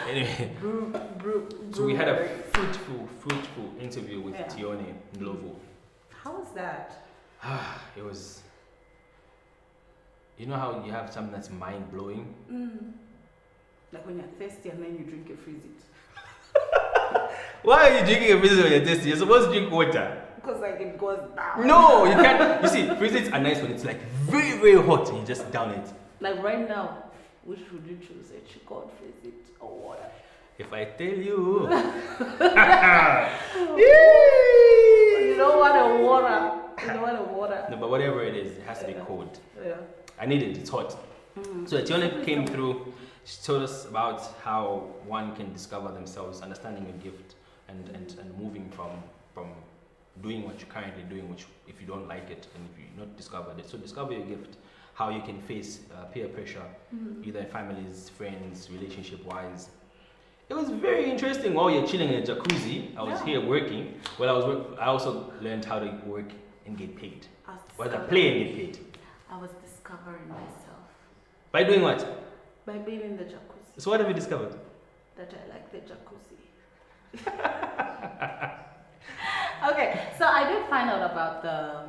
Speaker 1: Anyway, so we had a fruitful interview with Tione Ndlovu.
Speaker 2: How was that?
Speaker 1: It was. You know how you have something that's mind blowing?
Speaker 2: Like when you're thirsty and then you drink it, freeze it.
Speaker 1: Why are you drinking a fizzy when you're thirsty? You're supposed to drink water.
Speaker 2: Because like it goes down.
Speaker 1: No, you can't. You see, fizzies are nice when it's like very, very hot and you just down it.
Speaker 2: Like right now, which would you choose? A chicken fizzy or water?
Speaker 1: If I tell you.
Speaker 2: You don't want a water. You don't want a water.
Speaker 1: No, but whatever it is, it has to be cold.
Speaker 2: Yeah.
Speaker 1: I need it, it's hot. So Etione came through, she told us about how one can discover themselves, understanding a gift, and moving from doing what you're currently doing, which if you don't like it and if you're not discovered it. So discover your gift, how you can face peer pressure, either families, friends, relationship-wise. It was very interesting while you're chilling in a jacuzzi. I was here working. Well, I also learned how to work and get paid. Whether play and get paid.
Speaker 2: I was discovering myself.
Speaker 1: By doing what?
Speaker 2: By being in the jacuzzi.
Speaker 1: So what have you discovered?
Speaker 2: That I like the jacuzzi. Okay, so I did find out about the...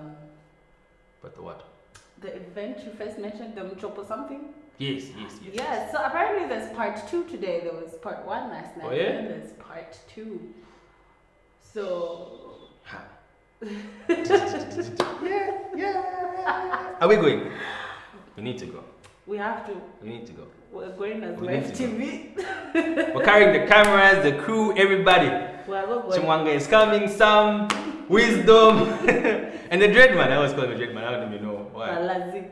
Speaker 1: But the what?
Speaker 2: The event you first mentioned, the Mchop or something?
Speaker 1: Yes.
Speaker 2: Yes, so apparently there's part 2 today. There was part 1 last night.
Speaker 1: Oh, yeah?
Speaker 2: And there's part 2. So... yeah.
Speaker 1: Are we going? We need to go.
Speaker 2: We have to.
Speaker 1: We need to go.
Speaker 2: We're going as
Speaker 1: We
Speaker 2: live
Speaker 1: need to
Speaker 2: TV.
Speaker 1: We're carrying the cameras, the crew, everybody.
Speaker 2: We're going.
Speaker 1: Chimwanga is coming, Sam, Wisdom, and the Dreadman. I always call him a Dreadman. I don't even know why.
Speaker 2: Malazi.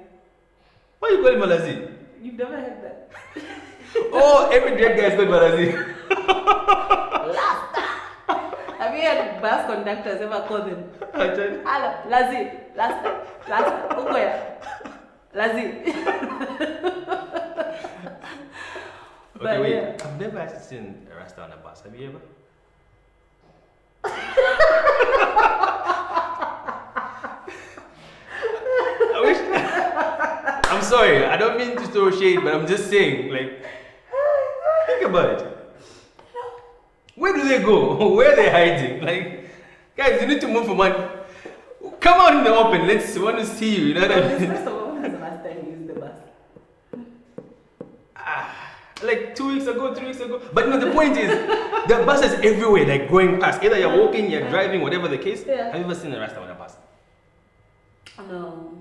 Speaker 1: Why you call him Malazi?
Speaker 2: You've never heard that.
Speaker 1: Oh, every Dread guy is called Malazi.
Speaker 2: Have you heard bus conductors ever call them? Hello, Lazi, last, Ugoya, Lazi.
Speaker 1: Okay, wait. Yeah. I've never actually seen a Rasta on a bus. Have you ever? I'm sorry, I don't mean to throw shade, but I'm just saying, like, think about it. Where do they go? Where are they hiding? Like, guys, you need to move from one. Come out in the open. Let's want to see you. You know what I mean?
Speaker 2: First of all, when was the last time you used the bus?
Speaker 1: Like 2 weeks ago, 3 weeks ago. But no, the point is, there are buses everywhere, like going past. Either you're walking, you're driving, whatever the case. Yeah. Have you ever seen a Rasta on a bus?
Speaker 2: No.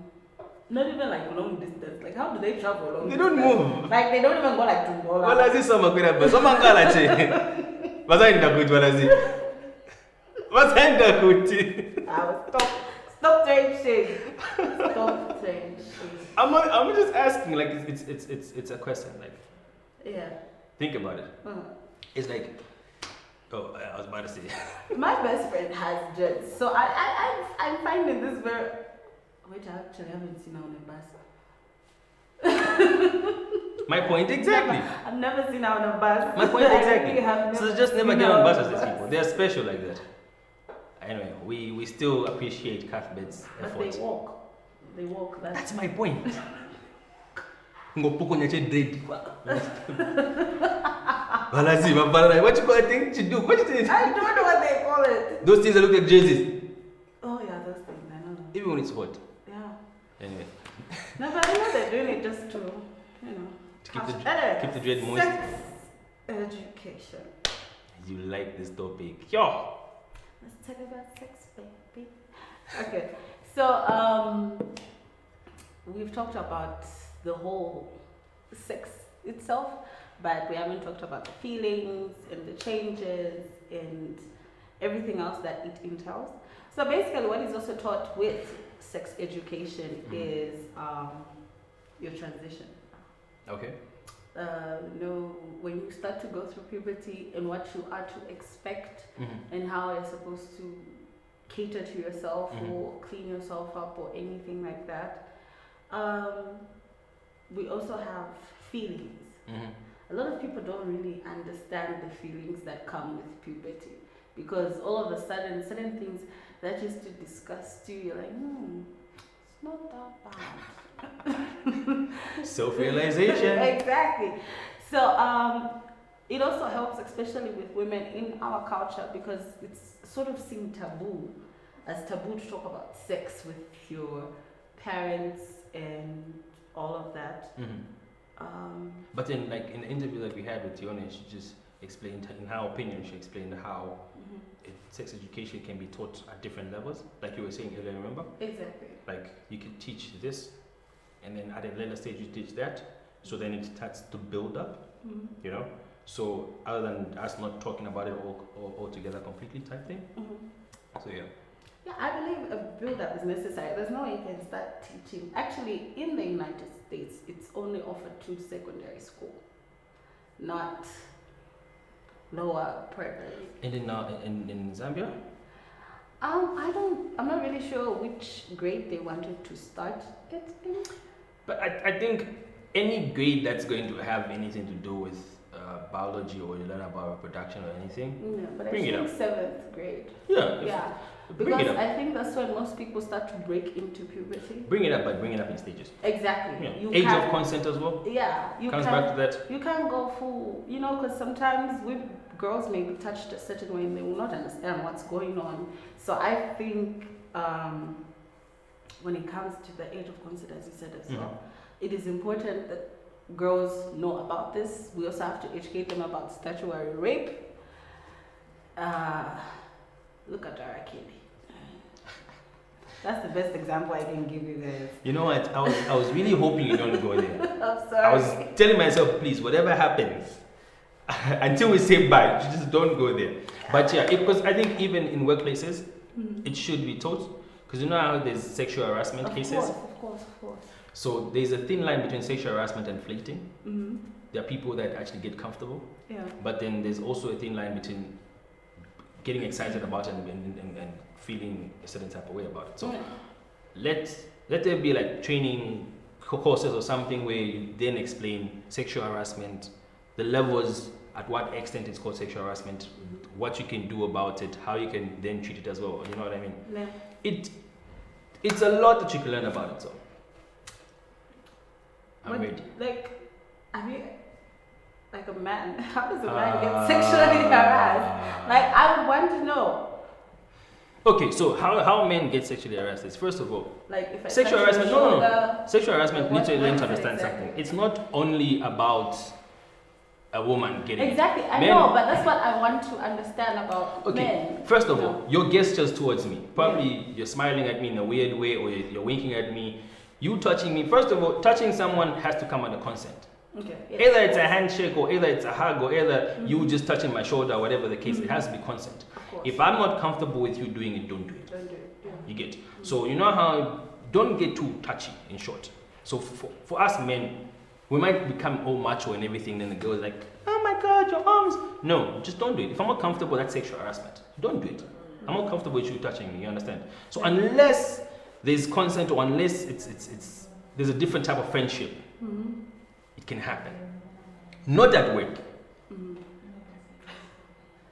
Speaker 2: Not even like long distance. Like, how do they travel long
Speaker 1: distance? They don't move.
Speaker 2: Like, they don't even go like to Dola.
Speaker 1: Well, as if someone could have been. Someone got a chain. Was I in the good one? As if. Was I in the good? Stop
Speaker 2: saying shit. Stop saying shit.
Speaker 1: I'm just asking, like, it's a question, like.
Speaker 2: Yeah.
Speaker 1: Think about it. It's like, oh, I was about to say.
Speaker 2: My best friend has jets, so I'm finding this very. Wait, I actually haven't seen her on a bus.
Speaker 1: My point exactly.
Speaker 2: I've never seen her on a bus.
Speaker 1: My point exactly. So just never get on buses, these people. They're special like that. Anyway, we still appreciate Cuthbert's effort.
Speaker 2: But they walk. They walk.
Speaker 1: That's my point. What you call a thing to do? What is it?
Speaker 2: I don't know what they call it.
Speaker 1: Those things that look like jerseys.
Speaker 2: Oh yeah, those things. I know.
Speaker 1: Even when it's hot.
Speaker 2: Yeah.
Speaker 1: Anyway.
Speaker 2: No, but I know they're doing it just to, you know,
Speaker 1: to keep the dread moist.
Speaker 2: Sex education.
Speaker 1: You like this topic? Yo.
Speaker 2: Let's talk about sex, baby. Okay. So we've talked about the whole sex itself, but we haven't talked about the feelings and the changes and everything else that it entails. So basically what is also taught with sex education is your transition.
Speaker 1: Okay.
Speaker 2: When you start to go through puberty and what you are to expect and how you're supposed to cater to yourself or clean yourself up or anything like that. We also have feelings. A lot of people don't really understand the feelings that come with puberty, because all of a sudden, certain things that used to disgust you, you're like, it's not that bad.
Speaker 1: Self-realization.
Speaker 2: Exactly. So it also helps, especially with women in our culture, because it's sort of seen taboo to talk about sex with your parents and all of that.
Speaker 1: But then, like in the interview that we had with Tione, she just explained, in her opinion, she explained how sex education can be taught at different levels, like you were saying earlier, remember?
Speaker 2: Exactly.
Speaker 1: Like you could teach this, and then at a later stage you teach that, so then it starts to build up, you know? So other than us not talking about it all together completely type thing. So yeah.
Speaker 2: Yeah, I believe a build-up is necessary. There's no way you can start teaching. Actually, in the United States, it's only offered to secondary school, not lower primary.
Speaker 1: And in Zambia?
Speaker 2: I'm not really sure which grade they wanted to start it in.
Speaker 1: But I think any grade that's going to have anything to do with biology, or you learn about reproduction or anything,
Speaker 2: Yeah, but
Speaker 1: bring
Speaker 2: I
Speaker 1: it
Speaker 2: think
Speaker 1: up.
Speaker 2: 7th grade.
Speaker 1: Yeah. Bring
Speaker 2: Because
Speaker 1: it up.
Speaker 2: I think that's when most people start to break into puberty.
Speaker 1: Bring it up, but bring it up in stages.
Speaker 2: Exactly.
Speaker 1: Yeah.
Speaker 2: You
Speaker 1: Age
Speaker 2: can't-
Speaker 1: of consent as well.
Speaker 2: Yeah, you
Speaker 1: Comes
Speaker 2: can't,
Speaker 1: back to that.
Speaker 2: You can't go full, because sometimes girls may be touched a certain way and they will not understand what's going on. So I think when it comes to the age of consent, as you said as well, it is important that girls know about this. We also have to educate them about statutory rape. Look at our kid. That's the best example I can give you guys.
Speaker 1: You know what? I was really hoping you don't go there.
Speaker 2: I'm sorry.
Speaker 1: I was telling myself, please, whatever happens, until we say bye, just don't go there. But yeah, because I think even in workplaces, it should be taught. Because you know how there's sexual harassment cases?
Speaker 2: Of course.
Speaker 1: So there's a thin line between sexual harassment and flirting. There are people that actually get comfortable.
Speaker 2: Yeah.
Speaker 1: But then there's also a thin line between getting excited about it and feeling a certain type of way about it. So let there be like training courses or something where you then explain sexual harassment, the levels, at what extent it's called sexual harassment, what you can do about it, how you can then treat it as well. You know what I mean?
Speaker 2: Yeah.
Speaker 1: It's a lot that you can learn about it. So I'm ready.
Speaker 2: Like a man, how does a man get sexually harassed? Like, I would want to know.
Speaker 1: Okay, so how men get sexually harassed is, first of all,
Speaker 2: like if I
Speaker 1: sexual harassment. No. Sexual harassment,
Speaker 2: like
Speaker 1: needs to learn to
Speaker 2: what
Speaker 1: understand
Speaker 2: exactly?
Speaker 1: something. It's not only about a woman getting
Speaker 2: Exactly, I know, but that's what I want to understand about men.
Speaker 1: First of all, your gestures towards me. Probably you're smiling at me in a weird way, or you're winking at me. You touching me. First of all, touching someone has to come under consent.
Speaker 2: Okay.
Speaker 1: Yes. Either it's a handshake, or either it's a hug, or either you just touching my shoulder, whatever the case, it has to be consent. If I'm not comfortable with you doing it, don't do it.
Speaker 2: Don't do it. Yeah.
Speaker 1: You get. So you know how, don't get too touchy, in short. So for us men, we might become all macho and everything, then the girl is like, oh my God, your arms. No, just don't do it. If I'm not comfortable, that's sexual harassment. Don't do it. I'm not comfortable with you touching me, you understand? So unless there's consent, or unless it's there's a different type of friendship, it can happen. Not at work.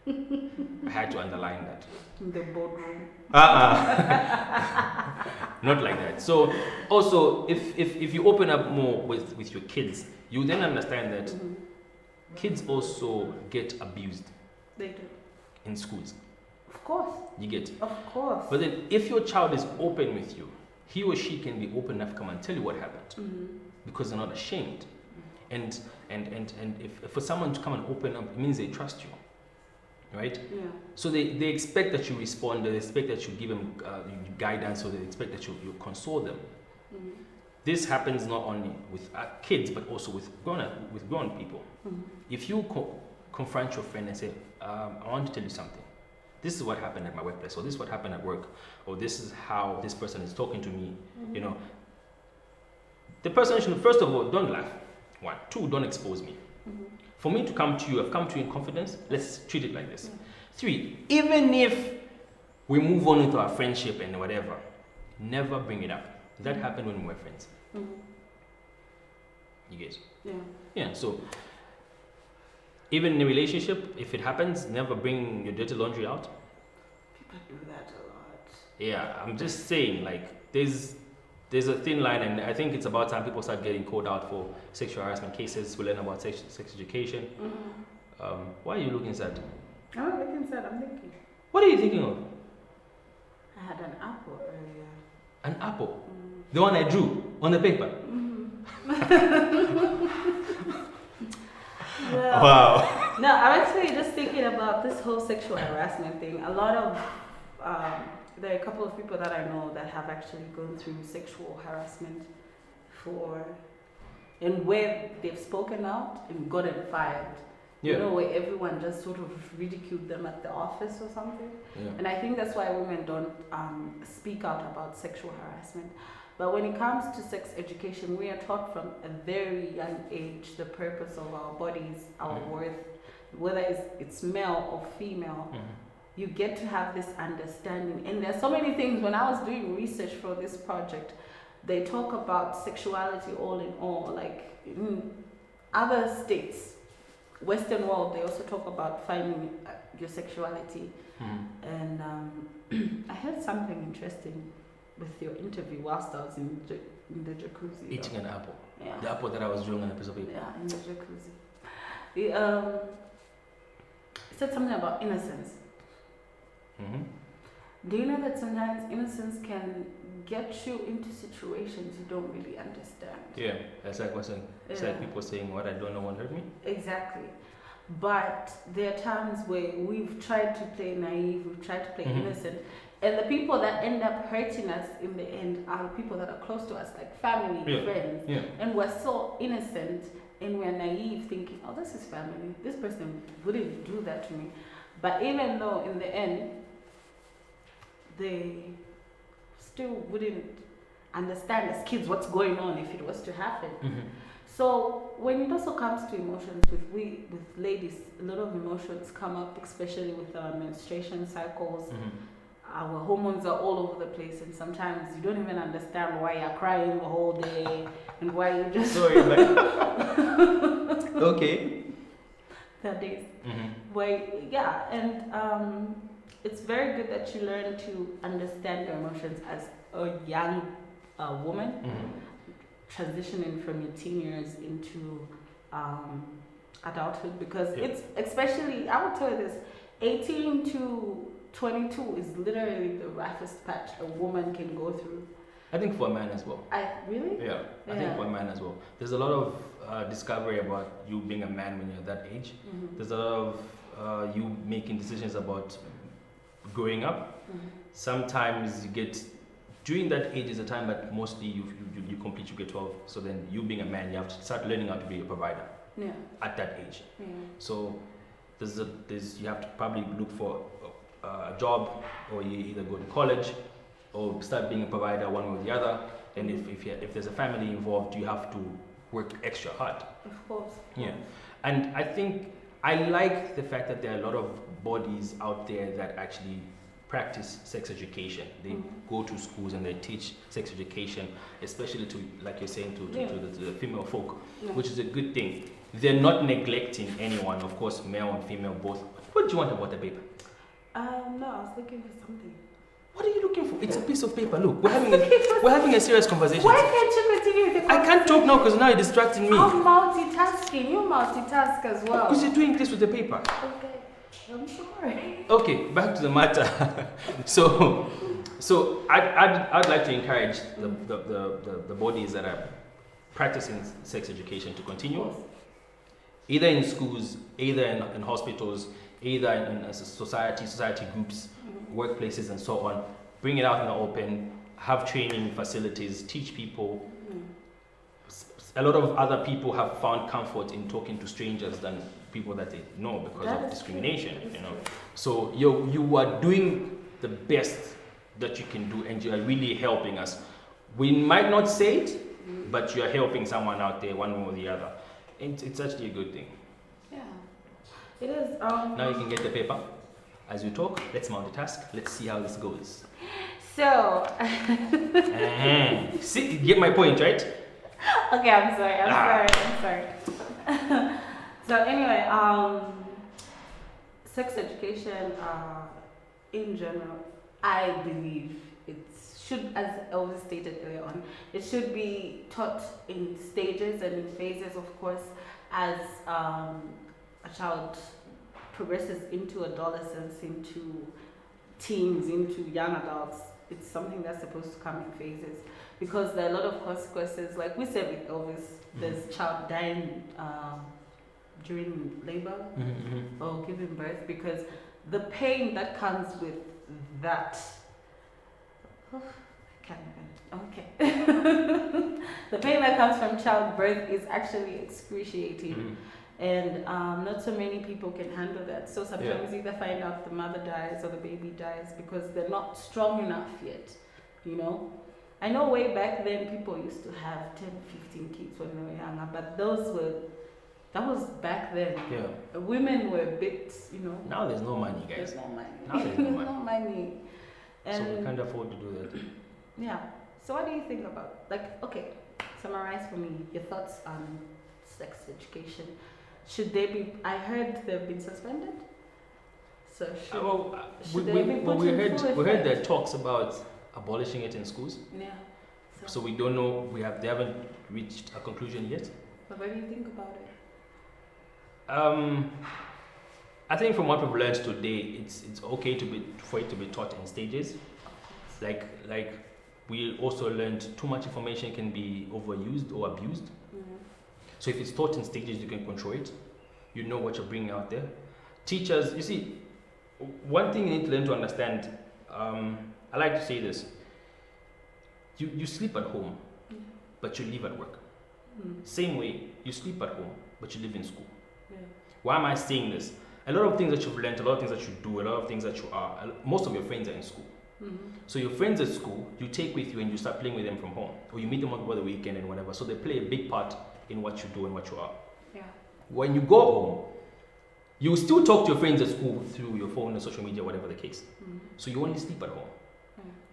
Speaker 1: I had to underline that.
Speaker 2: In the boardroom.
Speaker 1: Not like that. So also, if you open up more with your kids, you then understand that kids also get abused.
Speaker 2: They do.
Speaker 1: In schools.
Speaker 2: Of course.
Speaker 1: You get.
Speaker 2: Of course.
Speaker 1: But then if your child is open with you, he or she can be open enough to come and tell you what happened. Because they're not ashamed. And if for someone to come and open up, it means they trust you. Right?
Speaker 2: Yeah.
Speaker 1: So they expect that you respond, they expect that you give them guidance, or they expect that you console them. This happens not only with kids, but also with grown people. If you confront your friend and say, I want to tell you something. This is what happened at my workplace, or this is what happened at work, or this is how this person is talking to me. You know, the person should, first of all, don't laugh. 1, 2, don't expose me. For me to come to you, I've come to you in confidence. Let's treat it like this. 3, even if we move on with our friendship and whatever, never bring it up. That happened when we were friends. You get?
Speaker 2: Yeah.
Speaker 1: Yeah. So even in a relationship, if it happens, never bring your dirty laundry out.
Speaker 2: People do that a lot.
Speaker 1: Yeah, I'm just saying, like, there's a thin line, and I think it's about time people start getting called out for sexual harassment cases. We learn about sex education. Why are you looking sad?
Speaker 2: I'm not looking sad, I'm thinking.
Speaker 1: What are you thinking of?
Speaker 2: I had an apple earlier.
Speaker 1: An apple? The one I drew on the paper?
Speaker 2: Well,
Speaker 1: Wow.
Speaker 2: No, I'm actually just thinking about this whole sexual harassment thing. A lot of, there are a couple of people that I know that have actually gone through sexual harassment and where they've spoken out and gotten fired.
Speaker 1: Yeah.
Speaker 2: You know, where everyone just sort of ridiculed them at the office or something.
Speaker 1: Yeah.
Speaker 2: And I think that's why women don't speak out about sexual harassment. But when it comes to sex education, we are taught from a very young age the purpose of our bodies, our worth, whether it's male or female. You get to have this understanding. And there's so many things. When I was doing research for this project, they talk about sexuality all in all. Like in other states, Western world, they also talk about finding your sexuality. And I heard something interesting with your interview whilst I was in the jacuzzi.
Speaker 1: Eating an apple.
Speaker 2: Yeah.
Speaker 1: The apple that I was drawing on a piece of paper.
Speaker 2: Yeah, in the jacuzzi. It said something about innocence. Do you know that sometimes innocence can get you into situations you don't really understand?
Speaker 1: Yeah, that's like what's saying. It's like people saying, what I don't know won't hurt me.
Speaker 2: Exactly. But there are times where we've tried to play naive, we've tried to play innocent, and the people that end up hurting us in the end are the people that are close to us, like family, friends.
Speaker 1: Yeah.
Speaker 2: And we're so innocent and we're naive, thinking, oh, this is family. This person wouldn't do that to me. But even though in the end, they still wouldn't understand as kids what's going on if it was to happen. So when it also comes to emotions, with ladies, a lot of emotions come up, especially with our menstruation cycles. Our hormones are all over the place, and sometimes you don't even understand why you're crying the whole day and why you just.
Speaker 1: Sorry, okay.
Speaker 2: That days. And it's very good that you learn to understand your emotions as a young woman, transitioning from your teen years into adulthood, because it's especially, I would tell you this, 18 to 22 is literally the roughest patch a woman can go through.
Speaker 1: I think for a man as well.
Speaker 2: Really?
Speaker 1: Yeah, I think for a man as well. There's a lot of discovery about you being a man when you're that age. There's a lot of you making decisions about growing up. Sometimes you get, during that age is a time that mostly you complete, you get 12. So then you being a man, you have to start learning how to be a provider at that age. So you have to probably look for a job, or you either go to college or start being a provider, one or the other. And if there's a family involved, you have to work extra hard.
Speaker 2: Of course.
Speaker 1: Yeah. And I think I like the fact that there are a lot of bodies out there that actually practice sex education. They go to schools and they teach sex education, especially to, like you're saying, to the female folk, which is a good thing. They're not neglecting anyone, of course, male and female both. What do you want about the paper?
Speaker 2: No, I was looking for something.
Speaker 1: What are you looking for? It's a piece of paper. Look, we're having a serious conversation.
Speaker 2: Why can't you continue with the conversation?
Speaker 1: I can't talk now because now you're distracting me.
Speaker 2: I'm multitasking. You multitask as well.
Speaker 1: Because you're doing this with the paper.
Speaker 2: Okay, I'm sorry.
Speaker 1: Okay, back to the matter. So I'd like to encourage the bodies that are practicing sex education to continue, either in schools, either in hospitals, either in society groups, workplaces and so on. Bring it out in the open, have training facilities, teach people. A lot of other people have found comfort in talking to strangers than people that they know because of discrimination, you know. So you are doing the best that you can do, and you are really helping us. We might not say it, but you are helping someone out there one way or the other. It's actually a good thing.
Speaker 2: Yeah, it is.
Speaker 1: Now you can get the paper. As we talk, let's multitask. Let's see how this goes.
Speaker 2: So.
Speaker 1: See, you get my point, right?
Speaker 2: Okay, I'm sorry. So anyway, sex education in general, I believe it should, as Elvis stated earlier on, it should be taught in stages and in phases, of course, as a child progresses into adolescence, into teens, into young adults. It's something that's supposed to come in phases, because there are a lot of consequences. Like we said with Elvis, there's child dying during labor or giving birth, because the pain that comes with that. Oh, I can't even. Okay. The pain that comes from childbirth is actually excruciating. And not so many people can handle that. So sometimes you either find out the mother dies or the baby dies because they're not strong enough yet, you know. I know way back then people used to have 10, 15 kids when they were younger, but that was back then.
Speaker 1: Yeah.
Speaker 2: Women were a bit, you know.
Speaker 1: Now there's no money, guys.
Speaker 2: There's no money.
Speaker 1: Now there's no money.
Speaker 2: No money. And
Speaker 1: so we can't afford to do that.
Speaker 2: Yeah. So what do you think about, like, okay, summarize for me your thoughts on sex education. Should they be, I heard they've been suspended. So should they be put in full effect?
Speaker 1: We heard there talks about abolishing it in schools.
Speaker 2: Yeah.
Speaker 1: So we don't know, they haven't reached a conclusion yet.
Speaker 2: But what do you think about it?
Speaker 1: I think from what we've learned today, it's okay for it to be taught in stages. Like we also learned too much information can be overused or abused. So if it's taught in stages, you can control it. You know what you're bringing out there. Teachers, you see, one thing you need to learn to understand, I like to say this. You sleep at home, but you live at work. Same way, you sleep at home, but you live in school. Why am I saying this? A lot of things that you've learned, a lot of things that you do, a lot of things that you are, most of your friends are in school. So your friends at school, you take with you and you start playing with them from home. Or you meet them over the weekend and whatever. So they play a big part in what you do and what you are.
Speaker 2: Yeah.
Speaker 1: When you go home, you still talk to your friends at school through your phone and social media, whatever the case. So you only sleep at home.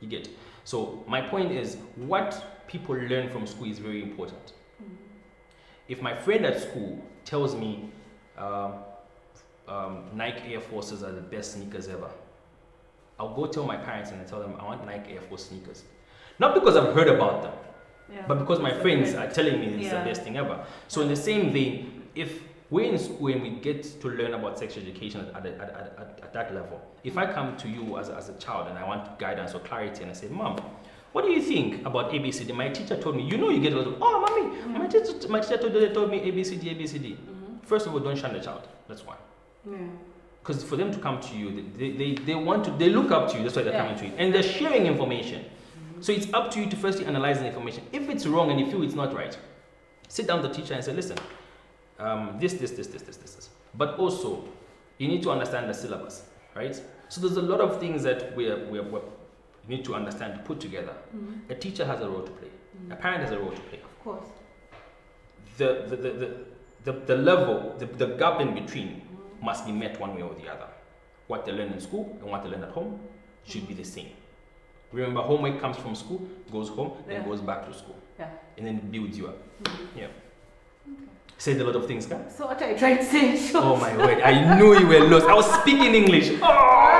Speaker 1: You get. So my point is, what people learn from school is very important. If my friend at school tells me Nike Air Forces are the best sneakers ever, I'll go tell my parents and I tell them I want Nike Air Force sneakers. Not because I've heard about them, but because my friends are telling me it's the best thing ever. So in the same vein, if we're in school and we get to learn about sex education at that level, if I come to you as a child and I want guidance or clarity and I say, Mom, what do you think about ABCD? My teacher told me, you know, you get a lot of, oh, mommy, my teacher told me ABCD, ABCD. First of all, don't shun the child. That's one. Because for them to come to you, they look up to you. That's why they're coming to you, and they're sharing information. So it's up to you to firstly analyze the information. If it's wrong and you feel it's not right, sit down with the teacher and say, listen, this. But also, you need to understand the syllabus, right? So there's a lot of things that we need to understand to put together. A teacher has a role to play. A parent has a role to play.
Speaker 2: Of course.
Speaker 1: The level, the gap in between must be met one way or the other. What they learn in school and what they learn at home should be the same. Remember, homework comes from school, goes home, then goes back to school. And then it builds you up. Said a lot of things, huh?
Speaker 2: So what are you trying to say?
Speaker 1: Oh my word, I knew you were lost. I was speaking English. Oh!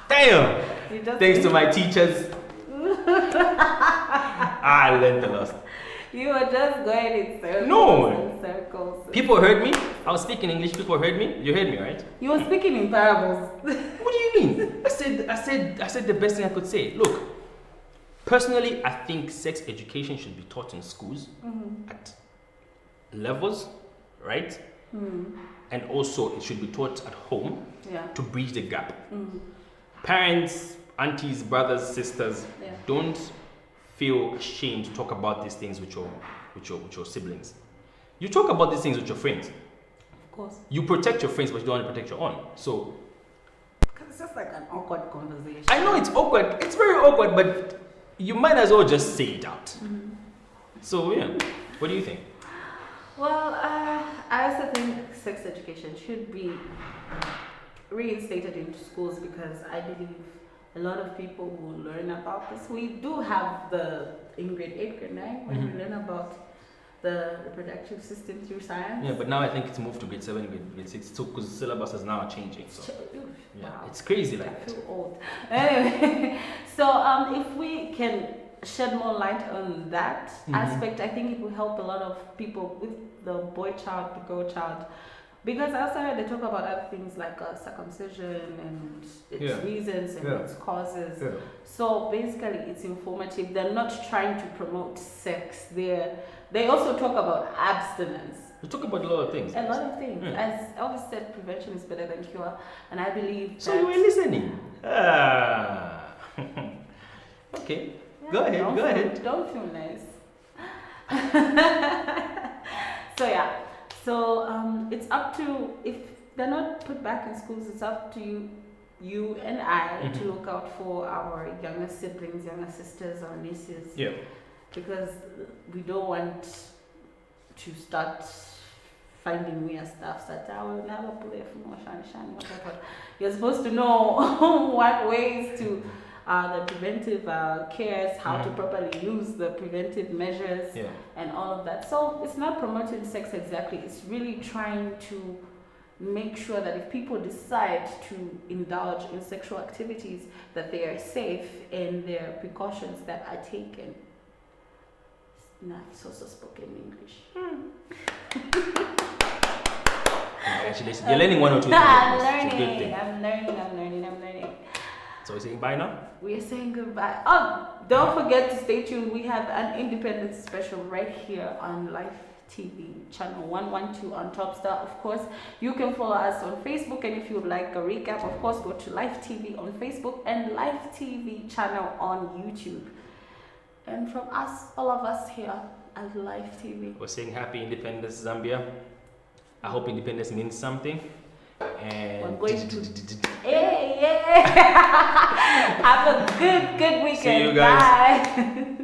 Speaker 1: Damn! Thanks to my teachers, I learned a lot.
Speaker 2: You were just going in circles.
Speaker 1: No!
Speaker 2: And circles.
Speaker 1: People heard me. I was speaking English. People heard me. You heard me, right?
Speaker 2: You were speaking in parables.
Speaker 1: What do you mean? I said the best thing I could say. Look, personally, I think sex education should be taught in schools at levels, right? And also it should be taught at home to bridge the gap. Parents, aunties, brothers, sisters, don't feel ashamed to talk about these things with your siblings. You talk about these things with your friends.
Speaker 2: Of course.
Speaker 1: You protect your friends, but you don't want to protect your own. So
Speaker 2: it's just like an awkward conversation.
Speaker 1: I know it's awkward. It's very awkward, but you might as well just say it out. So yeah, what do you think?
Speaker 2: Well, I also think sex education should be reinstated into schools because I believe a lot of people will learn about this. We do have in grade 8, grade 9, when we learn about the reproductive system through science.
Speaker 1: Yeah, but now I think it's moved to grade 7, grade 6 too, because the syllabus is now changing. So
Speaker 2: wow.
Speaker 1: It's crazy like
Speaker 2: I
Speaker 1: that.
Speaker 2: feel old. Anyway, so if we can shed more light on that aspect, I think it will help a lot of people with the boy child, the girl child. Because I also heard they talk about other things like circumcision and its reasons and its causes. So basically it's informative. They're not trying to promote sex. They're They also talk about abstinence.
Speaker 1: We talk about a lot of things.
Speaker 2: A lot of things. As Elvis said, prevention is better than cure. And I believe
Speaker 1: So you were listening. Okay.
Speaker 2: Yeah,
Speaker 1: Go ahead.
Speaker 2: Don't feel nice. So yeah. So it's up to, if they're not put back in schools, it's up to you and I to look out for our younger siblings, younger sisters, or nieces.
Speaker 1: Yeah.
Speaker 2: Because we don't want to start finding weird stuff that I will never play from whatever. You're supposed to know what ways to the preventive cares, how to properly use the preventive measures, and all of that. So it's not promoting sex exactly. It's really trying to make sure that if people decide to indulge in sexual activities, that they are safe and there are precautions that are taken. It's also spoken English.
Speaker 1: Actually, you're learning one or two things.
Speaker 2: I'm
Speaker 1: It's a good thing.
Speaker 2: learning.
Speaker 1: So we're saying bye now?
Speaker 2: We are saying goodbye. Oh, don't forget to stay tuned. We have an independent special right here on Live TV, channel 112 on Topstar. Of course, you can follow us on Facebook, and if you would like a recap, of course, go to Live TV on Facebook and Live TV channel on YouTube. And from us, all of us here at Live TV,
Speaker 1: we're saying happy independence, Zambia. I hope independence means something. And
Speaker 2: we're going to have a good weekend.
Speaker 1: See you guys.
Speaker 2: Bye.